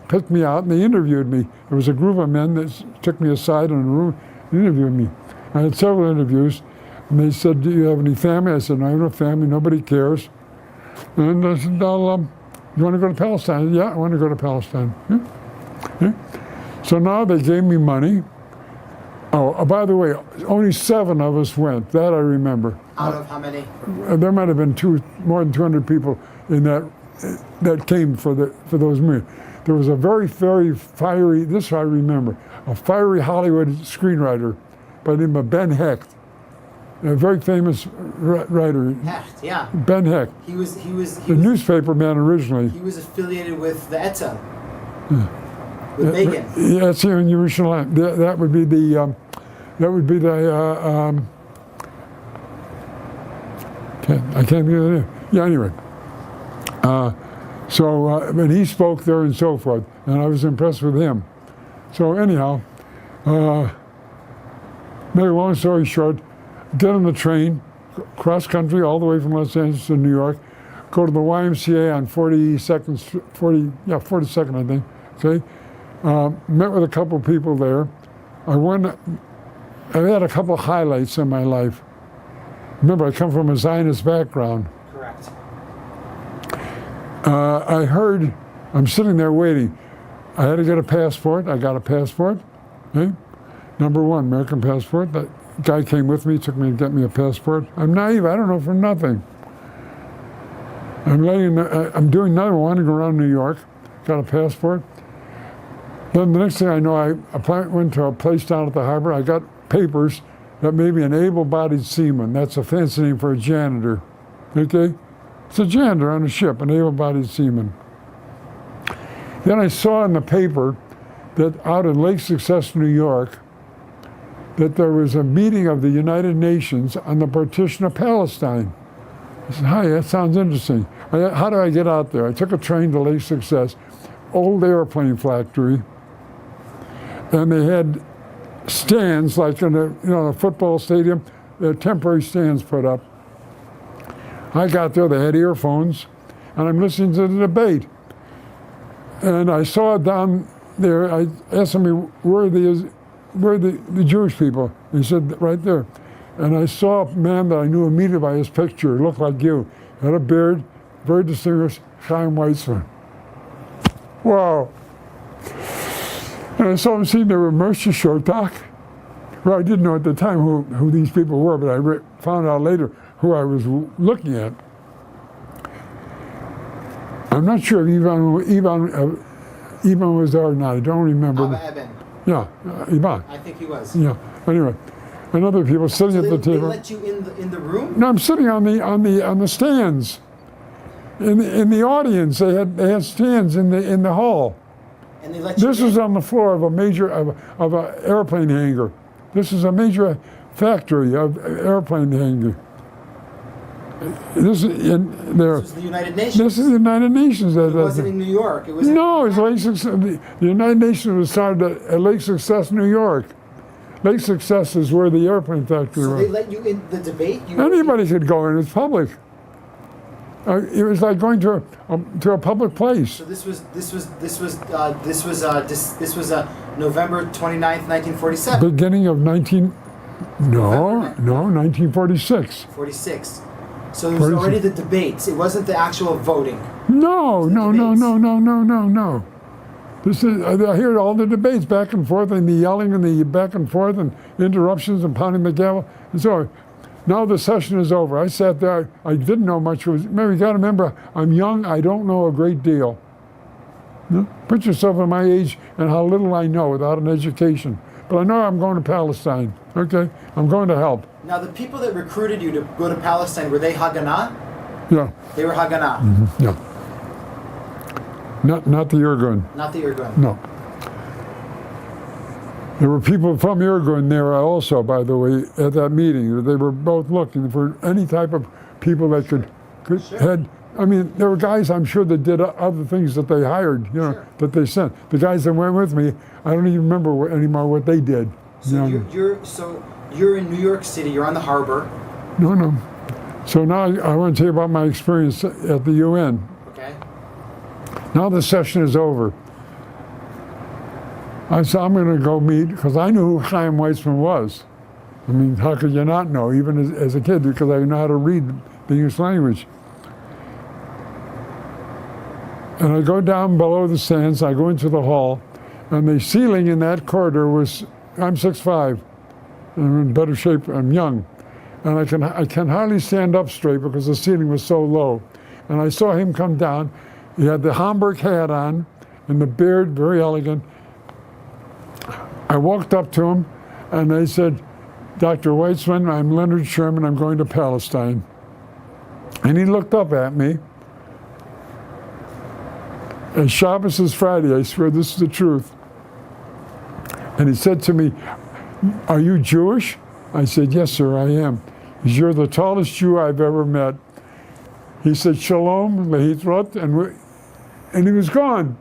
picked me out, and they interviewed me. There was a group of men that took me aside in a room and interviewed me. I had several interviews, and they said, do you have any family? I said, no, I have no family, nobody cares. And I said, you want to go to Palestine? I said, yeah, I want to go to Palestine. Yeah. So now they gave me money. Oh, by the way, only 7 of us went. That I remember. Out of how many? There might have been more than 200 people in that came for those meetings. There was a very, very fiery, this I remember, a fiery Hollywood screenwriter by the name of Ben Hecht, a very famous writer. Hecht, yeah. Ben Hecht. He was the newspaper man originally. He was affiliated with the Etzel. With Begin. Yeah, it's here in Jerusalem. That would be the. I can't get it. Yeah. Anyway. And he spoke there and so forth, and I was impressed with him. So anyhow, make a long story short, get on the train, cross country all the way from Los Angeles to New York, go to the YMCA on 42nd, I think. Okay, met with a couple people there. I had a couple of highlights in my life. Remember, I come from a Zionist background. Correct. I heard, I'm sitting there waiting. I had to get a passport. I got a passport. Okay? Number 1, American passport. That guy came with me, took me to get me a passport. I'm naive. I don't know for nothing. I'm doing nothing, wandering around New York. Got a passport. Then the next thing I know, I went to a place down at the harbor. I got papers that may be an able-bodied seaman. That's a fancy name for a janitor. Okay? It's a janitor on a ship, an able-bodied seaman. Then I saw in the paper that out in Lake Success, New York, that there was a meeting of the United Nations on the partition of Palestine. I said, hi, that sounds interesting. How do I get out there? I took a train to Lake Success, old airplane factory, and they had stands like in a football stadium. They had temporary stands put up. I got there, they had earphones, and I'm listening to the debate. And I saw down there, I asked me, where are the Jewish people? He said, right there. And I saw a man that I knew immediately by his picture, looked like you, had a beard, very distinguished, Chaim Weizmann. Wow. And I saw him sitting there with Moshe Shortak. Well, I didn't know at the time who these people were, but I found out later who I was looking at. I'm not sure if Ivan was there or not. I don't remember. Eben. Yeah, Ivan. I think he was. Yeah. Anyway, and other people sitting at the table. They let you in the room? No, I'm sitting on the stands. In the audience, they had stands in the hall. And they let you This in? was on the floor of an airplane hangar. This is a major factory of airplane hangar. This is the United Nations. This is the United Nations. It wasn't in New York. It was No, it's Lake Success. The United Nations was started at Lake Success, New York. Lake Success is where the airplane factory So was. they let you in the debate? Anybody could go in. It's public. It was like going to a public place. So this was November 29th, 1947. Beginning of 1946. 46. So it was already the debates. It wasn't the actual voting. No. This is, I hear all the debates back and forth and the yelling and the back and forth and interruptions and pounding the gavel. And so now the session is over. I sat there. I didn't know much. Maybe you got to remember, I'm young. I don't know a great deal. You know? Put yourself in my age and how little I know without an education. But I know I'm going to Palestine. Okay, I'm going to help. Now the people that recruited you to go to Palestine, were they Haganah? Yeah. They were Haganah. Mm-hmm. Yeah. Not the Irgun. Not the Irgun. No. There were people from Irgun there also, by the way, at that meeting. They were both looking for any type of people that could Sure. had. I mean, there were guys I'm sure that did other things that they hired, Sure. that they sent. The guys that went with me, I don't even remember anymore what they did. So you're in New York City. You're on the harbor. No. So now I want to tell you about my experience at the UN. Okay. Now the session is over. I said, I'm going to go meet, because I knew who Chaim Weizmann was. I mean, how could you not know, even as a kid, because I know how to read the English language. And I go down below the stands, I go into the hall, and the ceiling in that corridor was, I'm 6'5", I'm in better shape, I'm young. And I can hardly stand up straight because the ceiling was so low. And I saw him come down, he had the Hamburg hat on, and the beard, very elegant. I walked up to him, and I said, Dr. Weizmann, I'm Leonard Sherman, I'm going to Palestine. And he looked up at me. And Shabbos is Friday, I swear this is the truth. And he said to me, are you Jewish? I said, yes, sir, I am. He said, you're the tallest Jew I've ever met. He said, shalom, lehitrot, and he was gone.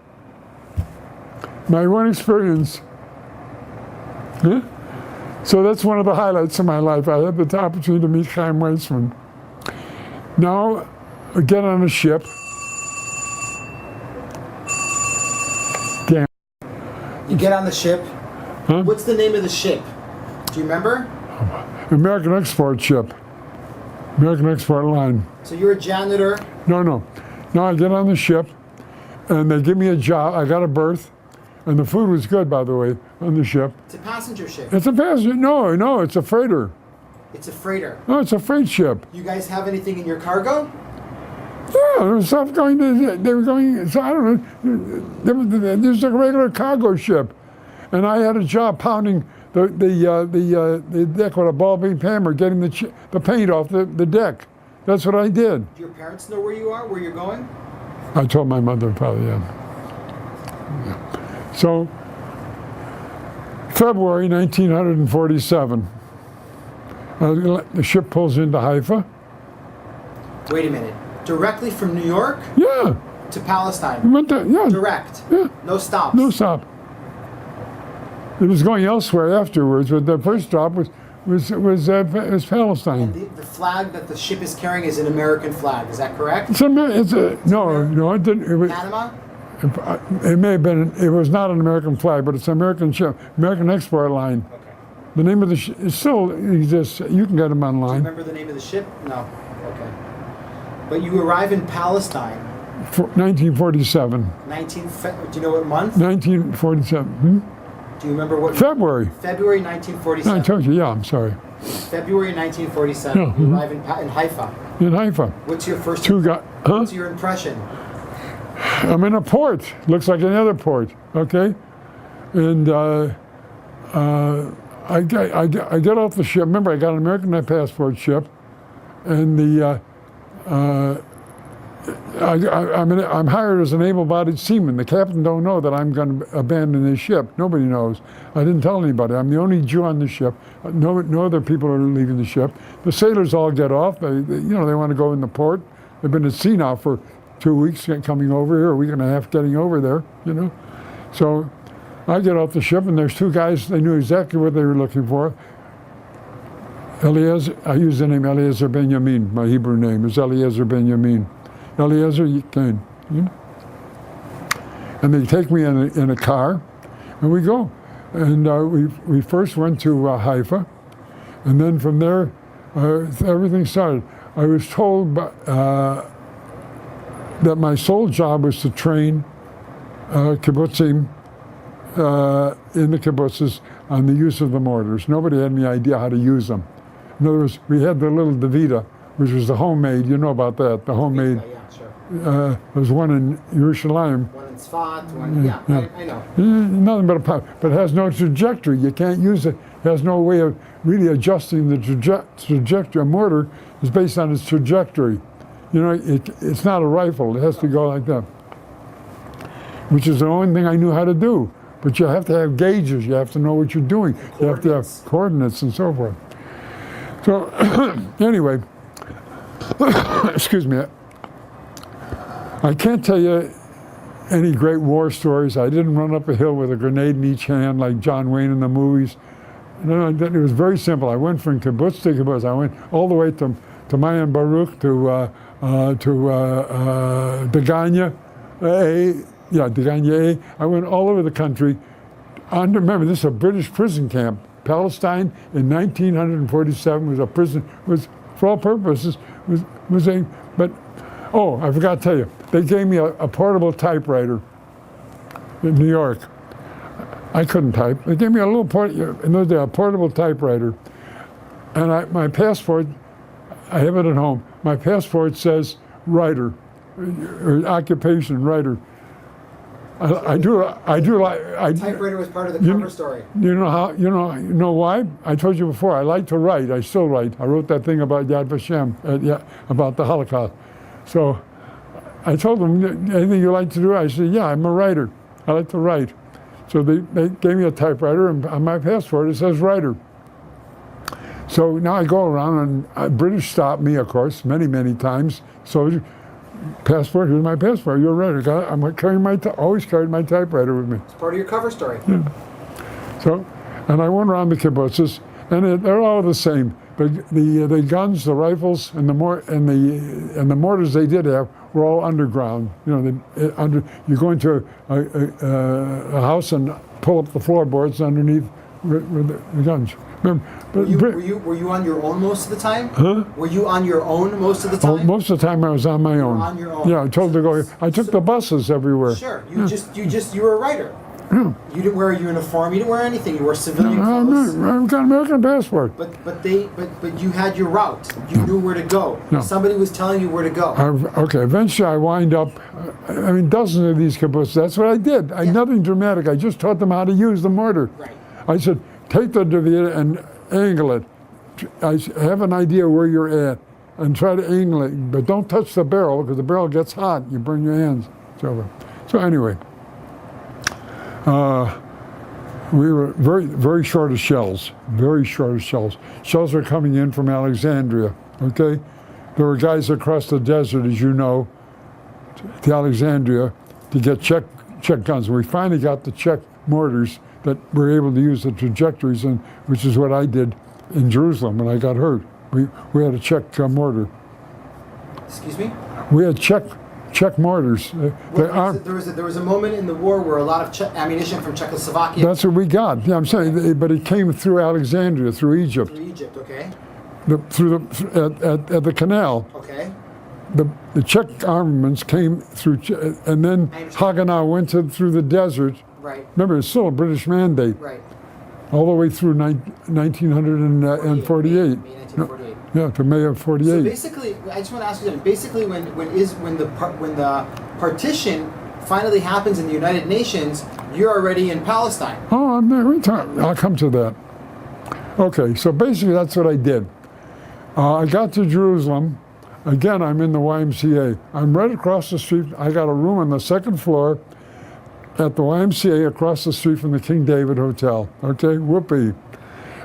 My one experience. Huh? So that's one of the highlights of my life. I had the opportunity to meet Chaim Weizmann. Now, I get on a ship. You get on the ship. Huh? What's the name of the ship? Do you remember? American export ship. American export line. So you're a janitor. No. Now I get on the ship, and they give me a job. I got a berth, and the food was good, by the way, on the ship. It's a passenger ship. It's a passenger. No, it's a freighter. It's a freighter. No, it's a freight ship. You guys have anything in your cargo? Yeah, there was stuff going to, they were going, so I don't know, there's a regular cargo ship. And I had a job pounding the deck with a ball beam hammer, getting the paint off the deck. That's what I did. Do your parents know where you are, where you're going? I told my mother and father, yeah. So, February 1947, the ship pulls into Haifa. Wait a minute. Directly from New York Yeah, to Palestine? we went there, yeah. Direct? Yeah. No stops? No stop. It was going elsewhere afterwards, but the first stop was Palestine. And the flag that the ship is carrying is an American flag, is that correct? No, it didn't. It was, Panama? it may have been. It was not an American flag, but it's an American ship, American export line. Okay. The name of the ship still exists. You can get them Do you online. remember the name of the ship? No. Okay. But you arrive in Palestine. 1947. Do you know what month? 1947. Do you remember what? February. February No, I 1947. told you. Yeah, I'm sorry. February 1947. Yeah, You arrive in Haifa. In Haifa. What's your first? Two guys. Huh? What's your impression? I'm in a port. Looks like another port. Okay, and I get off the ship. Remember, I got an American passport ship, and I'm hired as an able-bodied seaman. The captain don't know that I'm going to abandon his ship. Nobody knows. I didn't tell anybody. I'm the only Jew on the ship. No other people are leaving the ship. The sailors all get off. They want to go in the port. They've been at sea now for 2 weeks coming over here, a week and a half getting over there, So I get off the ship, and there's two guys. They knew exactly what they were looking for. Eliezer, I use the name Eliezer Benjamin. My Hebrew name is Eliezer Benjamin. Eliezer, you can. And they take me in a car, and we go. And we first went to Haifa, and then from there, everything started. I was told that my sole job was to train kibbutzim in the kibbutzes on the use of the mortars. Nobody had any idea how to use them. In other words, we had the little Davida, which was the homemade. You know about that, the homemade. Yeah, sure. There was one in Yerushalayim. One in Sfat, one. Yeah, I know. Nothing but a pipe, but it has no trajectory. You can't use it. It has no way of really adjusting the trajectory. A mortar is based on its trajectory. It's not a rifle. It has to go like that, which is the only thing I knew how to do. But you have to have gauges. You have to know what you're doing. You have to have coordinates and so forth. So anyway, excuse me. I can't tell you any great war stories. I didn't run up a hill with a grenade in each hand like John Wayne in the movies. No, it was very simple. I went from kibbutz to kibbutz. I went all the way to Mayan Baruch, to Degania A. Yeah, Degania A. I went all over the country. Remember, this is a British prison camp. Palestine in 1947 was a prison. Was for all purposes was a. But I forgot to tell you. They gave me a portable typewriter in New York. I couldn't type. They gave me a little portable typewriter, and my passport. I have it at home. My passport says writer, or occupation writer. Typewriter was part of the cover story. You know how? You know why? I told you before. I like to write. I still write. I wrote that thing about Yad Vashem, about the Holocaust. So I told them, anything you like to do? I said, yeah, I'm a writer. I like to write. So they gave me a typewriter, and on my passport it says writer. So now I go around, and British stop me, of course, many, many times. So, passport, here's my passport. You're a writer. I'm always carried my typewriter with me. It's part of your cover story. Yeah. So, and I went around the kibbutzes, and they're all the same. The guns, the rifles, and the mortars they did have were all underground. You go into a house and pull up the floorboards underneath with the guns. Remember, were you on your own most of the time? Huh? Were you on your own most of the time? Most of the time I was on my own. You were on your own. Yeah, I told to go. I took the buses everywhere. Sure. You were a writer. You didn't wear a uniform. You didn't wear anything. You wore civilian clothes. I've got an American passport. But you had your route. You knew where to go. No. Somebody was telling you where to go. Okay. Eventually, I wind up. Dozens of these kibbutzes. That's what I did. Nothing dramatic. I just taught them how to use the mortar. Right. I said, take the divider and angle it. I have an idea where you're at and try to angle it, but don't touch the barrel because the barrel gets hot. You burn your hands. So anyway, we were very short of shells, very short of shells. Shells were coming in from Alexandria, okay? There were guys across the desert, as you know, to Alexandria to get Czech guns. We finally got the Czech mortars that were able to use the trajectories, and which is what I did in Jerusalem when I got hurt. We had a Czech mortar. Excuse me? We had Czech mortars. There was a moment in the war where a lot of ammunition from Czechoslovakia. That's what we got. Yeah, I'm saying, but it came through Alexandria, through Egypt. Through Egypt, okay. At the canal. Okay. The Czech armaments came through, and then Haganah went through the desert. Right. Remember, it's still a British mandate. Right. All the way through 1948. May 1948. Yeah, to May of 48. So basically, I just want to ask you something. Basically, when the partition finally happens in the United Nations, you're already in Palestine. Oh, I'll come to that. Okay, so basically that's what I did. I got to Jerusalem. Again, I'm in the YMCA. I'm right across the street. I got a room on the second floor at the YMCA across the street from the King David Hotel. Okay, whoopee.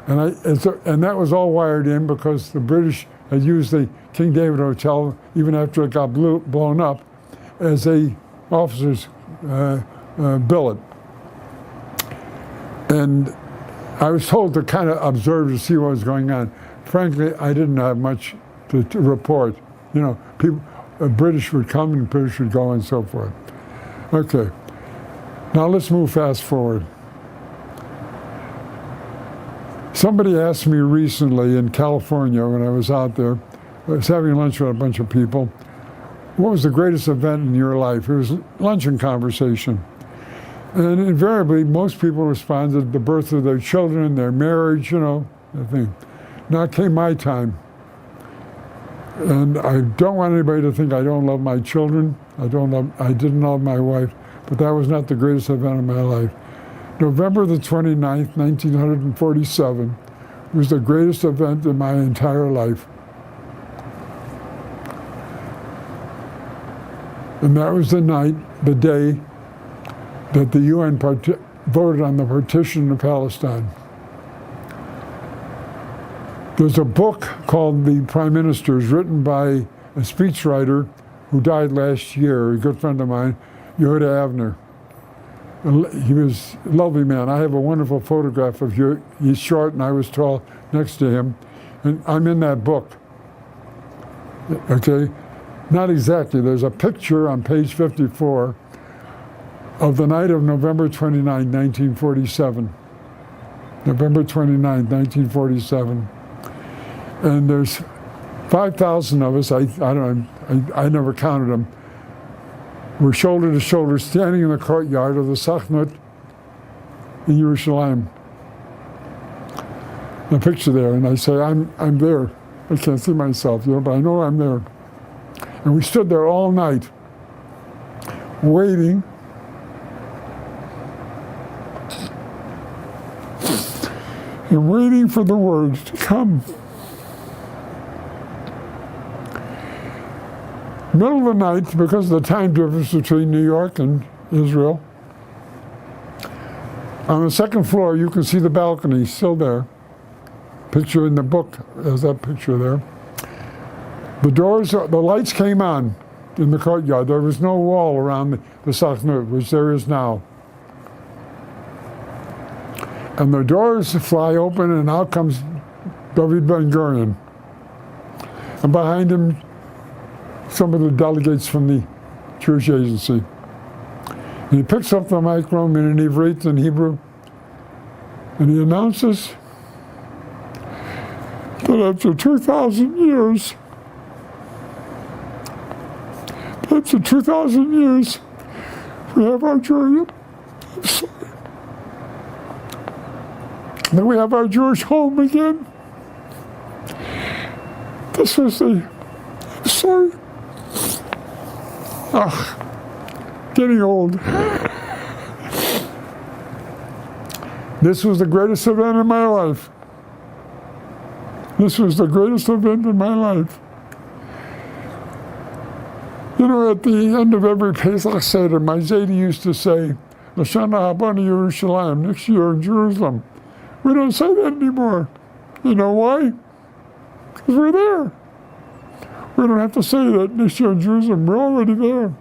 And that was all wired in because the British had used the King David Hotel, even after it got blown up, as a officer's billet. And I was told to kind of observe to see what was going on. Frankly, I didn't have much to report. You know, British would come and British would go and so forth. Okay, now let's move fast forward. Somebody asked me recently in California when I was out there, I was having lunch with a bunch of people, what was the greatest event in your life? It was luncheon conversation. And invariably, most people responded the birth of their children, their marriage, you know, the thing. Now came my time. And I don't want anybody to think I don't love my children. I didn't love my wife, but that was not the greatest event of my life. November the 29th, 1947 was the greatest event in my entire life. And that was the day that the UN voted on the partition of Palestine. There's a book called The Prime Ministers, written by a speechwriter who died last year, a good friend of mine, Yehuda Avner. He was a lovely man. I have a wonderful photograph of you. He's short and I was tall next to him. And I'm in that book. Okay? Not exactly. There's a picture on page 54 of the night of November 29, 1947. November 29, 1947. And there's 5,000 of us, I don't know, I never counted them. We're shoulder to shoulder standing in the courtyard of the Sachnut in Yerushalayim. The picture there, and I say, I'm there. I can't see myself, you know, but I know I'm there. And we stood there all night, waiting. And waiting for the words to come. Middle of the night, because of the time difference between New York and Israel. On the second floor, you can see the balcony still there. Picture in the book, there's that picture there. The lights came on in the courtyard. There was no wall around the Sachnut, which there is now. And the doors fly open, and out comes David Ben-Gurion. And behind him, some of the delegates from the Jewish Agency. And he picks up the microphone in Ivrit and Hebrew, and he announces that after 2,000 years, we have our Jewish, that we have our Jewish home again. This was the, I'm sorry. Getting old. This was the greatest event in my life. This was the greatest event in my life. You know, at the end of every Pesach Seder, my Zaydi used to say, L'shana haba Yerushalayim, next year in Jerusalem. We don't say that anymore. You know why? Because we're there. We don't have to say that next year in Jerusalem. We're already there.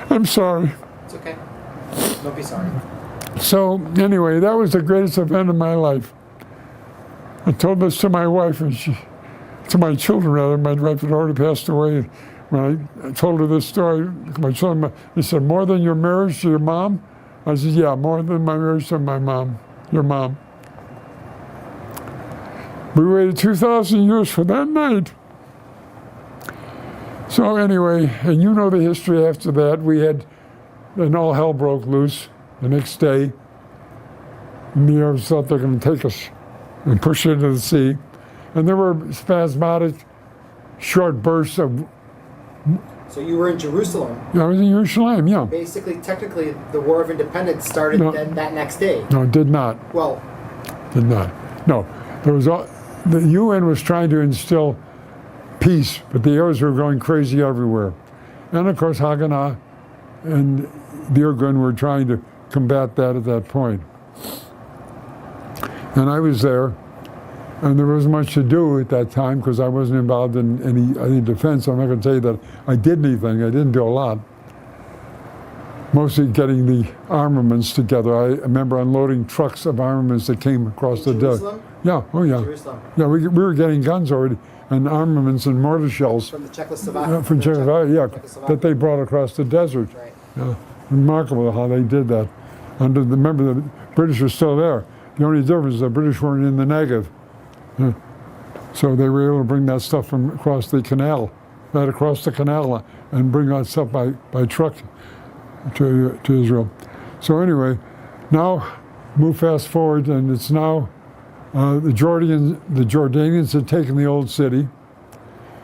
I'm sorry. It's okay. Don't be sorry. So anyway, that was the greatest event of my life. I told this to my wife, and to my children rather. My wife had already passed away. When I told her this story, my children, they said, more than your marriage to your mom? I said, yeah, more than my marriage to my mom, your mom. We waited 2,000 years for that night. So anyway, and you know the history after that. We had, then all hell broke loose the next day. And the Arabs thought they're going to take us and push into the sea. And there were spasmodic, short bursts of... So you were in Jerusalem. Yeah, I was in Jerusalem, yeah. Basically, technically, the War of Independence started then that next day. No, it did not. Well... Did not. No. There was the UN was trying to instill peace, but the Arabs were going crazy everywhere. And of course, Haganah and the Irgun were trying to combat that at that point. And I was there, and there wasn't much to do at that time because I wasn't involved in any defense. I'm not going to tell you that I did anything. I didn't do a lot. Mostly getting the armaments together. I remember unloading trucks of armaments that came across the desert. Yeah, oh yeah. Jerusalem. Yeah, we were getting guns already, and armaments and mortar shells. From the Czechoslovakia. From Czechoslovakia, yeah, that they brought across the desert. Right. Yeah, remarkable how they did that. Remember, the British were still there. The only difference is the British weren't in the Negev. Yeah. So they were able to bring that stuff from across the canal, right across the canal, and bring that stuff by truck to Israel. So anyway, now move fast forward, and it's now the Jordanians had taken the old city.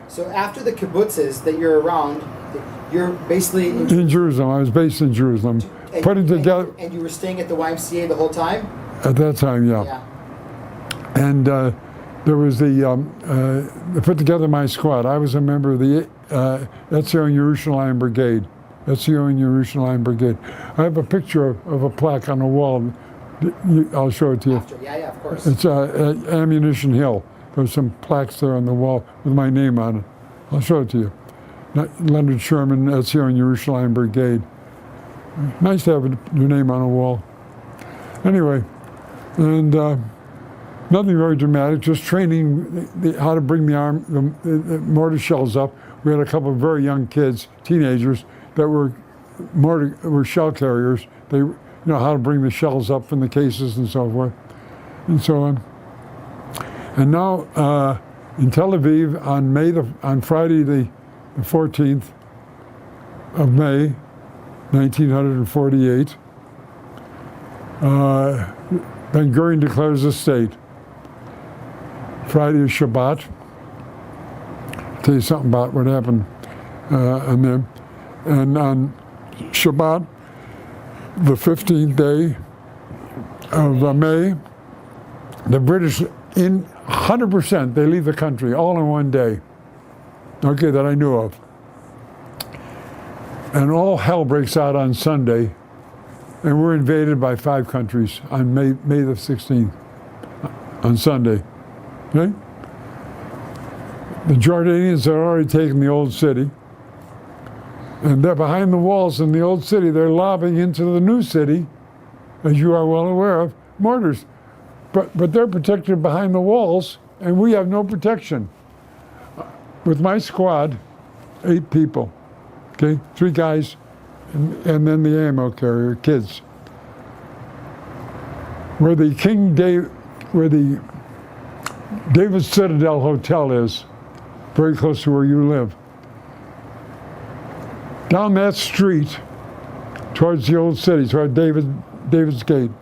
So after the kibbutzes that you're around, you're basically in Jerusalem. I was based in Jerusalem, putting together. And you were staying at the YMCA the whole time? At that time, yeah. Yeah. And there was they put together my squad. I was a member of the Etzion Yerushalayim Brigade. Etzion Yerushalayim Brigade. I have a picture of a plaque on the wall. I'll show it to you. After. Yeah, of course. It's at Ammunition Hill. There's some plaques there on the wall with my name on it. I'll show it to you. Leonard Sherman, Etzion Yerushalayim Brigade. Nice to have your name on a wall. Anyway, and nothing very dramatic, just training how to bring the mortar shells up. We had a couple of very young kids, teenagers, that were shell carriers. They, you know, how to bring the shells up from the cases and so forth, and so on. And now in Tel Aviv on Friday the 14th of May, 1948. Ben Gurion declares a state. Friday is Shabbat. I'll tell you something about what happened and then. And on Shabbat, the 15th day of May, the British, in 100%, they leave the country all in one day. Okay, that I knew of. And all hell breaks out on Sunday. And we're invaded by 5 countries on May the 16th, on Sunday. Okay? The Jordanians had already taken the old city. And they're behind the walls in the old city. They're lobbing into the new city, as you are well aware of, mortars. But they're protected behind the walls, and we have no protection. With my squad, 8 people, okay? 3 guys, and then the ammo carrier, kids. Where the David Citadel Hotel is, very close to where you live. Down that street, towards the old city, toward David's Gate.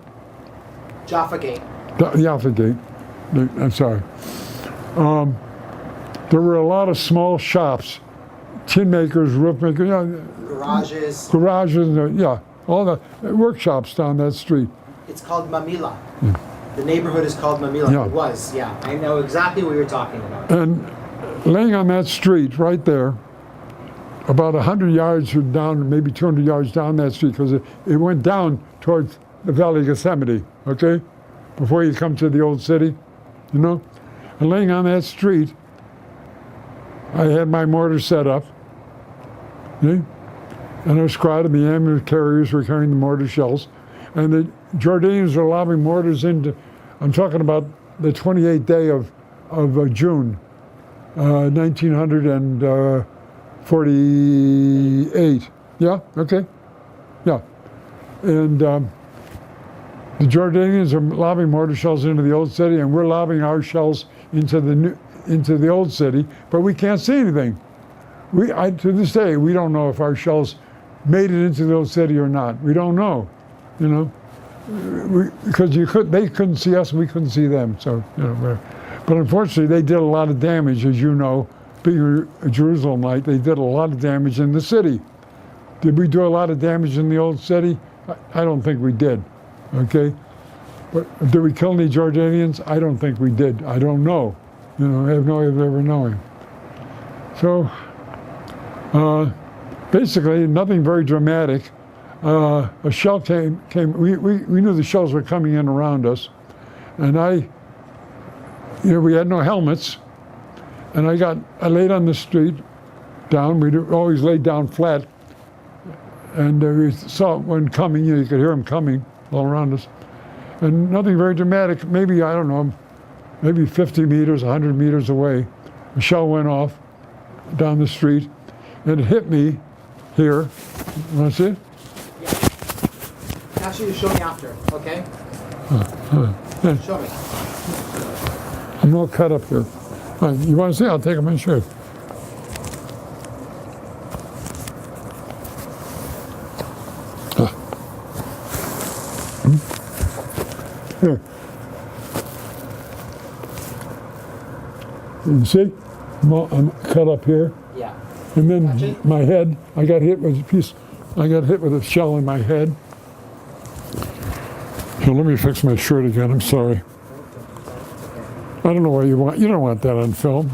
Jaffa Gate. Jaffa Gate. I'm sorry. There were a lot of small shops, tin makers, roof makers, Garages. Garages, yeah, all the workshops down that street. It's called Mamila. The neighborhood is called Mamila. Yeah. It was, yeah. I know exactly what you're talking about. And laying on that street right there, about 100 yards down, maybe 200 yards down that street, because it went down towards the Valley of Gethsemane, okay? Before you come to the old city, you know? And laying on that street, I had my mortar set up, okay? And I was squatted, the ambulance carriers were carrying the mortar shells, and the Jordanians were lobbing mortars into, I'm talking about the 28th day of June, 1948. Yeah, okay, yeah. And the Jordanians are lobbing mortar shells into the old city, and we're lobbing our shells into the old city, but we can't see anything. To this day, we don't know if our shells made it into the old city or not. We don't know, you know, because they couldn't see us, and we couldn't see them. So, you know, but unfortunately, they did a lot of damage, as you know, being a Jerusalemite. They did a lot of damage in the city. Did we do a lot of damage in the old city? I don't think we did. Okay, but did we kill any Jordanians? I don't think we did. I don't know. You know, I have no way of ever knowing. So, basically, nothing very dramatic. A shell came. We knew the shells were coming in around us, and we had no helmets, and I laid on the street, down. We always laid down flat, and we saw one coming. You could hear him coming all around us, and nothing very dramatic. Maybe, I don't know, maybe 50 meters, 100 meters away, a shell went off down the street, and it hit me here. You want to see it? Yeah. Actually, you show me after, okay? Yeah. Show me. I'm all cut up here. All right, you want to see? I'll take off my shirt. Here. You see? I'm cut up here. Yeah. And then my head, I got hit with a shell in my head. Here, let me fix my shirt again. I'm sorry. I don't know what you don't want that on film.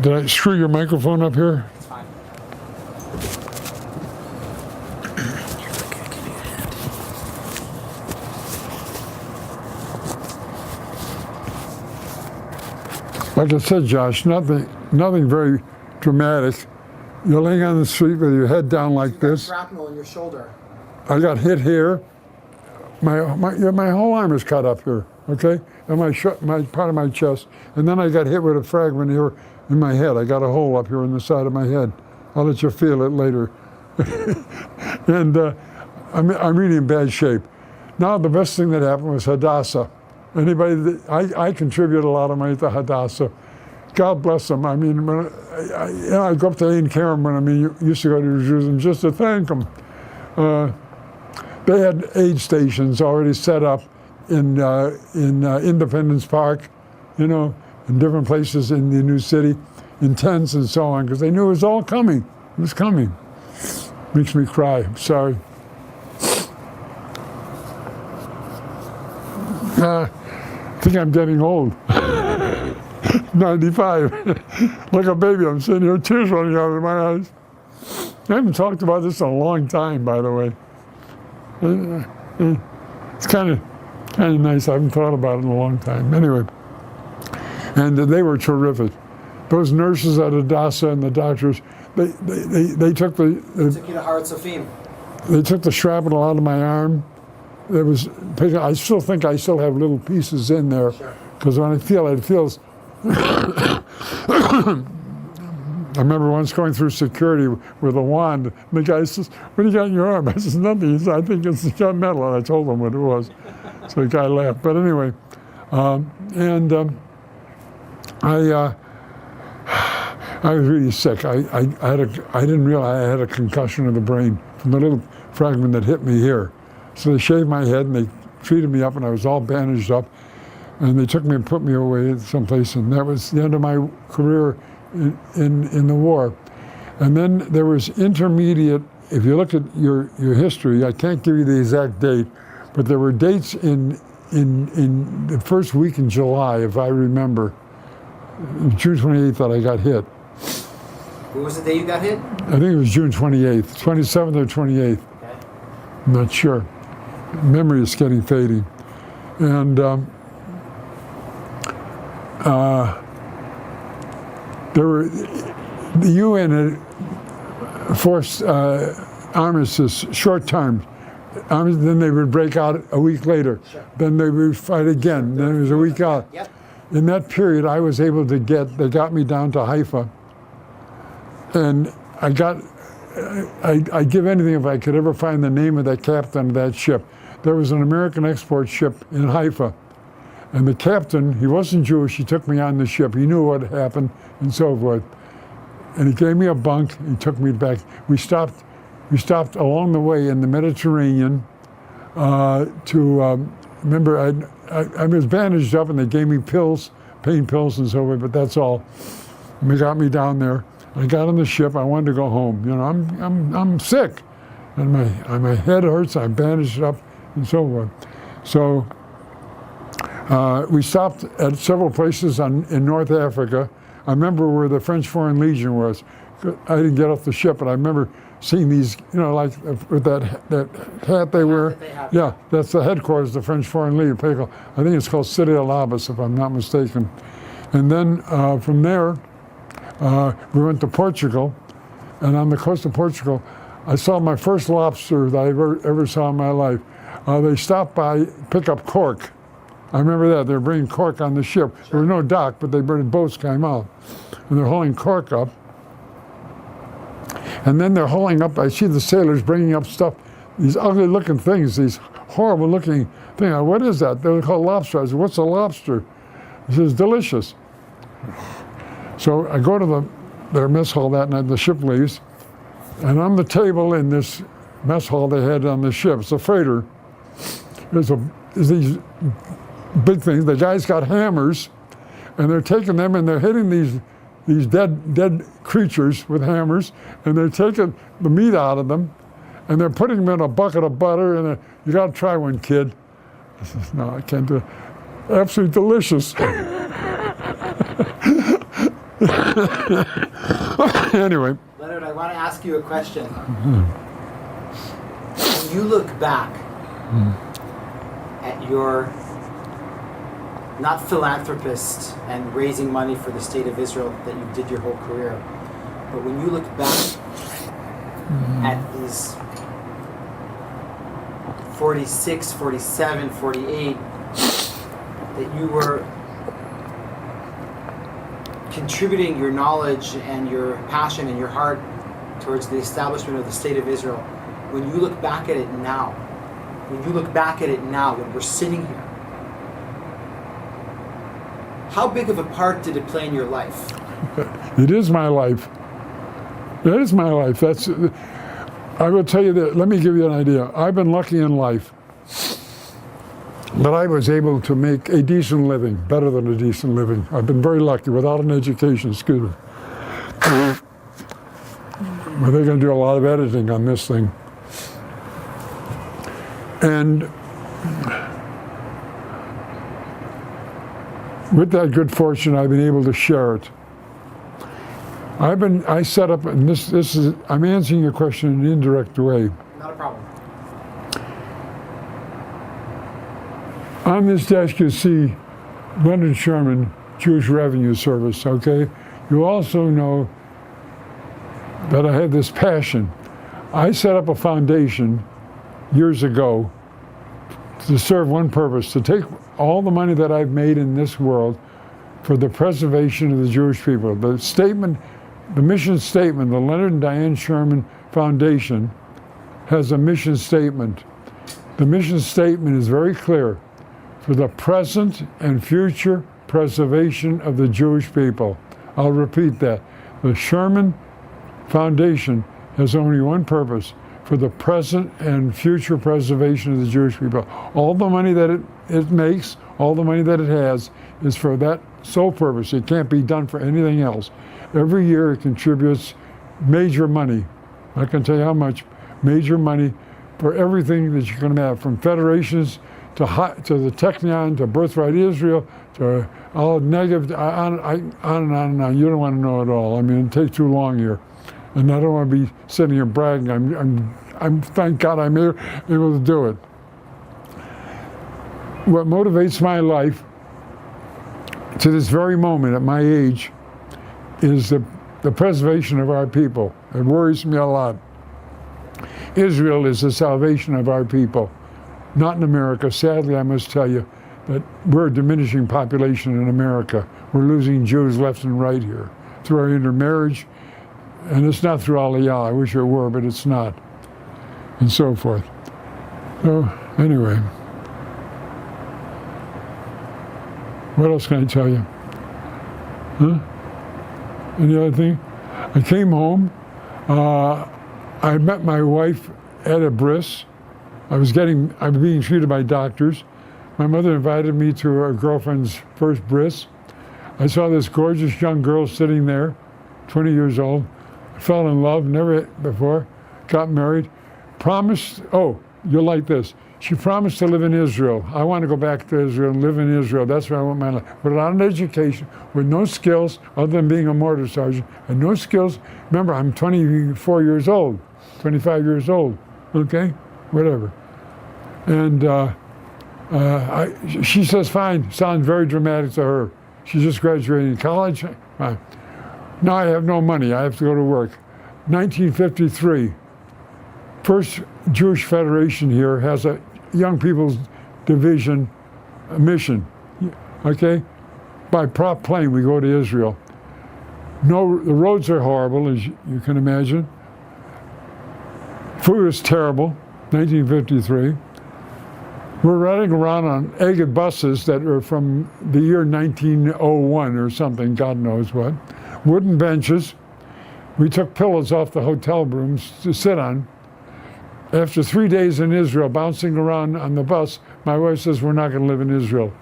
Did I screw your microphone up here? It's fine. Like I said, Josh, nothing very dramatic. You're laying on the street with your head down like this. Shrapnel in your shoulder. I got hit here. My whole arm is cut up here, okay? And my part of my chest. And then I got hit with a fragment here in my head. I got a hole up here in the side of my head. I'll let you feel it later. And I'm really in bad shape. Now the best thing that happened was Hadassah. I contribute a lot of money to Hadassah. God bless them. I mean, when I go up to Ein Kerem when used to go to Jerusalem just to thank them. They had aid stations already set up in Independence Park, you know, in different places in the new city, in tents and so on, because they knew it was all coming. It was coming. Makes me cry. I'm sorry. I think I'm getting old. 95. Like a baby, I'm sitting here, tears running out of my eyes. I haven't talked about this in a long time, by the way. It's kind of nice. I haven't thought about it in a long time. Anyway, and they were terrific. Those nurses at Hadassah and the doctors, they took Took you to Har Tzofim. They took the shrapnel out of my arm. I still think I still have little pieces in there, because when I feel it, it feels. I remember once going through security with a wand, and the guy says, "What do you got in your arm?" I says, "Nothing." He said, "I think it's gunmetal," and I told him what it was. So the guy laughed. But anyway, I was really sick. I didn't realize I had a concussion of the brain from the little fragment that hit me here. So they shaved my head and they treated me up, and I was all bandaged up. And they took me and put me away someplace, and that was the end of my career in the war. And then there was intermediate, if you look at your history, I can't give you the exact date, but there were dates in the first week in July, if I remember, June 28th that I got hit. What was the day you got hit? I think it was June 28th, 27th or 28th. Okay. I'm not sure. Memory is getting fading. And there were, the UN had forced armistice, short term. Then they would break out a week later. Sure. Then they would fight again. Then it was a week out. Yep. In that period, I was able to they got me down to Haifa. And I'd give anything if I could ever find the name of that captain of that ship. There was an American export ship in Haifa. And the captain, he wasn't Jewish, he took me on the ship. He knew what happened and so forth. And he gave me a bunk, he took me back. We stopped along the way in the Mediterranean remember, I was bandaged up and they gave me pills, pain pills and so forth, but that's all. And they got me down there. I got on the ship, I wanted to go home. You know, I'm sick. And my head hurts, I'm bandaged up and so forth. So we stopped at several places in North Africa. I remember where the French Foreign Legion was. I didn't get off the ship, but I remember seeing these, you know, like with that hat they wear. Yeah, that's the headquarters of the French Foreign Legion. I think it's called Cité de l'Abbas, if I'm not mistaken. And then from there, we went to Portugal, and on the coast of Portugal, I saw my first lobster that I ever saw in my life. They stopped by, pick up cork. I remember that. They were bringing cork on the ship. Sure. There was no dock, but boats came out. And they're hauling cork up. And then they're hauling up, I see the sailors bringing up stuff, these ugly looking things, these horrible looking things. What is that? They're called lobster. I said, what's a lobster? He says, delicious. So I go to their mess hall that night, the ship leaves, and on the table in this mess hall they had on the ship, it's a freighter, there's these big things. The guys got hammers, and they're taking them and they're hitting these dead creatures with hammers, and they're taking the meat out of them, and they're putting them in a bucket of butter, and you got to try one, kid. I said, no, I can't do it. Absolutely delicious. Anyway. Leonard, I want to ask you a question. When you look back at your, not philanthropist and raising money for the state of Israel that you did your whole career, but when you look back at these 46, 47, 48, that you were contributing your knowledge and your passion and your heart towards the establishment of the state of Israel, when you look back at it now, when we're sitting here, how big of a part did it play in your life? It is my life. It is my life. I will tell you that, let me give you an idea. I've been lucky in life that I was able to make a decent living, better than a decent living. I've been very lucky without an education, excuse me. But they're going to do a lot of editing on this thing. And with that good fortune, I've been able to share it. I set up, and this is, I'm answering your question in an indirect way. Not a problem. On this desk you see Leonard Sherman, Jewish Revenue Service, okay? You also know that I had this passion. I set up a foundation years ago to serve one purpose, to take all the money that I've made in this world for the preservation of the Jewish people. The statement, the mission statement, the Leonard and Diane Sherman Foundation has a mission statement. The mission statement is very clear: for the present and future preservation of the Jewish people. I'll repeat that. The Sherman Foundation has only one purpose: for the present and future preservation of the Jewish people. All the money that it makes, all the money that it has, is for that sole purpose. It can't be done for anything else. Every year it contributes major money. I can tell you how much. Major money for everything that you can have, from federations to the Technion, to Birthright Israel, to all negative, on and on and on. You don't want to know it all. I mean, it takes too long here. And I don't want to be sitting here bragging. I'm thank God I'm here, able to do it. What motivates my life to this very moment at my age is the preservation of our people. It worries me a lot. Israel is the salvation of our people, not in America. Sadly, I must tell you that we're a diminishing population in America. We're losing Jews left and right here through our intermarriage, and it's not through Aliyah. I wish it were, but it's not, and so forth. So, anyway, what else can I tell you? Huh? Any other thing? I came home. I met my wife at a bris. I was being treated by doctors. My mother invited me to her girlfriend's first bris. I saw this gorgeous young girl sitting there, 20 years old. I fell in love, never before, got married. Promised, oh, you'll like this. She promised to live in Israel. I want to go back to Israel and live in Israel. That's where I want my life. Without an education, with no skills other than being a mortar sergeant, and no skills. Remember, I'm 24 years old, 25 years old, okay? Whatever. And she says, fine. Sounds very dramatic to her. She just graduated college. Fine. Now I have no money. I have to go to work. 1953. First Jewish Federation here has a young people's division mission, okay? By prop plane, we go to Israel. No, the roads are horrible, as you can imagine. Food is terrible, 1953. We're riding around on egged buses that are from the year 1901 or something, God knows what. Wooden benches. We took pillows off the hotel rooms to sit on. After 3 days in Israel, bouncing around on the bus, my wife says, we're not going to live in Israel.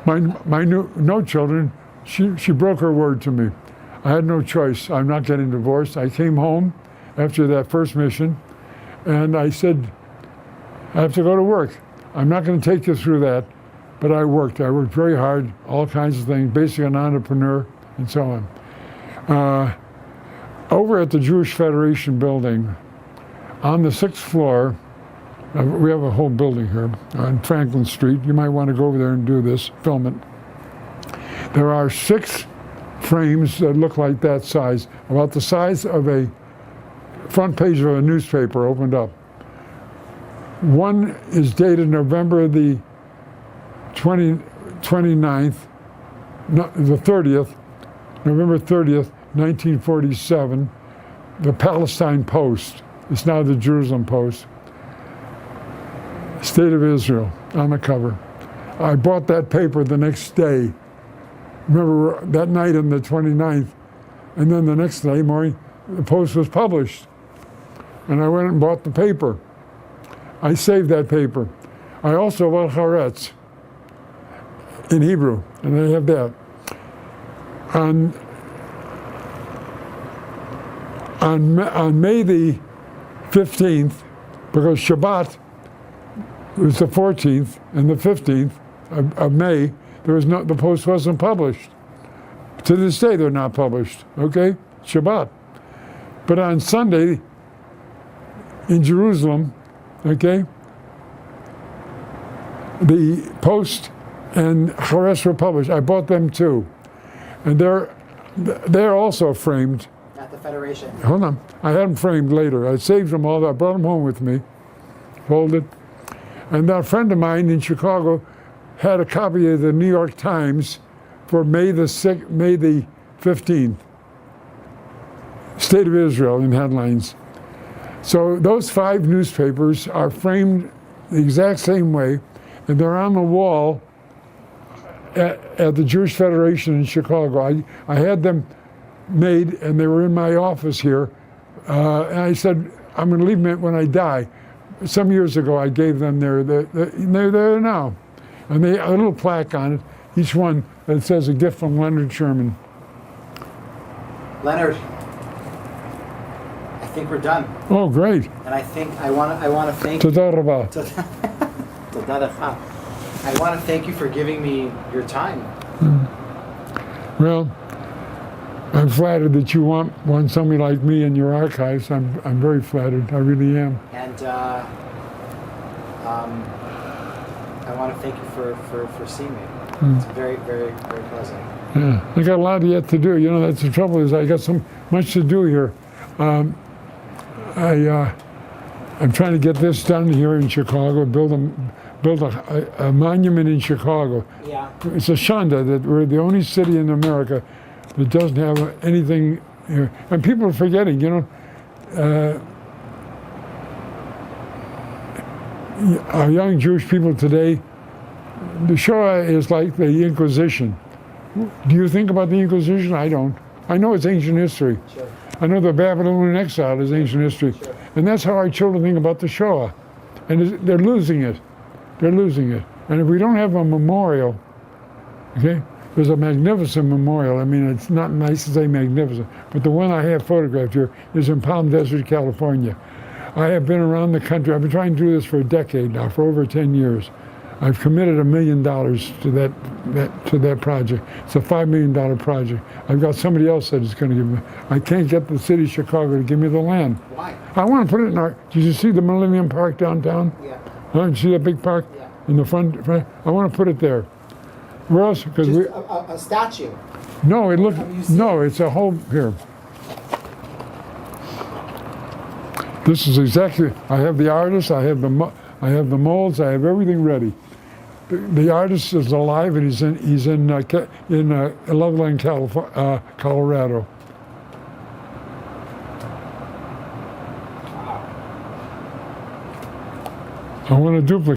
No children, she broke her word to me. I had no choice. I'm not getting divorced. I came home after that first mission, and I said, I have to go to work. I'm not going to take you through that, but I worked. I worked very hard, all kinds of things, basically an entrepreneur, and so on. Over at the Jewish Federation building, on the 6th floor, we have a whole building here on Franklin Street. You might want to go over there and do this, film it. There are 6 frames that look like that size, about the size of a front page of a newspaper opened up. One is dated November the 29th, the 30th, November 30th, 1947, the Palestine Post. It's now the Jerusalem Post. State of Israel on the cover. I bought that paper the next day. Remember that night on the 29th, and then the next day morning, the Post was published. And I went and bought the paper. I saved that paper. I also bought Haaretz in Hebrew, and I have that. On May the 15th, because Shabbat was the 14th and the 15th of May, the Post wasn't published. To this day, they're not published, okay? Shabbat. But on Sunday, in Jerusalem, okay, the Post and Haaretz were published. I bought them too. And they're also framed. At the Federation. Hold on. I had them framed later. I saved them all. I brought them home with me, folded. And a friend of mine in Chicago had a copy of the New York Times for May the 15th. State of Israel in headlines. So those 5 newspapers are framed the exact same way, and they're on the wall at the Jewish Federation in Chicago. I had them made, and they were in my office here. And I said, I'm going to leave them when I die. Some years ago, I gave them they're there now. And a little plaque on it, each one that says a gift from Leonard Sherman. Leonard, think we're done. Oh, great. And I think I want to thank you. תודה רבה. תודה לך. I want to thank you for giving me your time. Well, I'm flattered that you want somebody like me in your archives. I'm very flattered. I really am. And I want to thank you for seeing me. It's very, very, very pleasant. Yeah, I got a lot yet to do. You know, that's the trouble is I got so much to do here. I'm trying to get this done here in Chicago. Build a monument in Chicago. Yeah. It's a shanda that we're the only city in America that doesn't have anything here. And people are forgetting, you know, our young Jewish people today, the Shoah is like the Inquisition. Do you think about the Inquisition? I don't. I know it's ancient history. Sure. I know the Babylonian exile is ancient history. Sure. And that's how our children think about the Shoah. And they're losing it. They're losing it. And if we don't have a memorial, okay, there's a magnificent memorial. I mean, it's not nice to say magnificent, but the one I have photographed here is in Palm Desert, California. I have been around the country. I've been trying to do this for a decade now, for over 10 years. I've committed $1 million to that project. It's a $5 million project. I've got somebody else that is going to give me. I can't get the city of Chicago to give me the land. Why? I want to put it in our. Did you see the Millennium Park downtown? Yeah. Huh? You see that big park Yeah. in the front? I want to put it there. Where else? Because Just we. a statue. No, it looks. A museum. No, it's a whole here. This is exactly. I have the artist. I have the molds. I have everything ready. The artist is alive, and he's in Loveland, Colorado. I want to duplicate.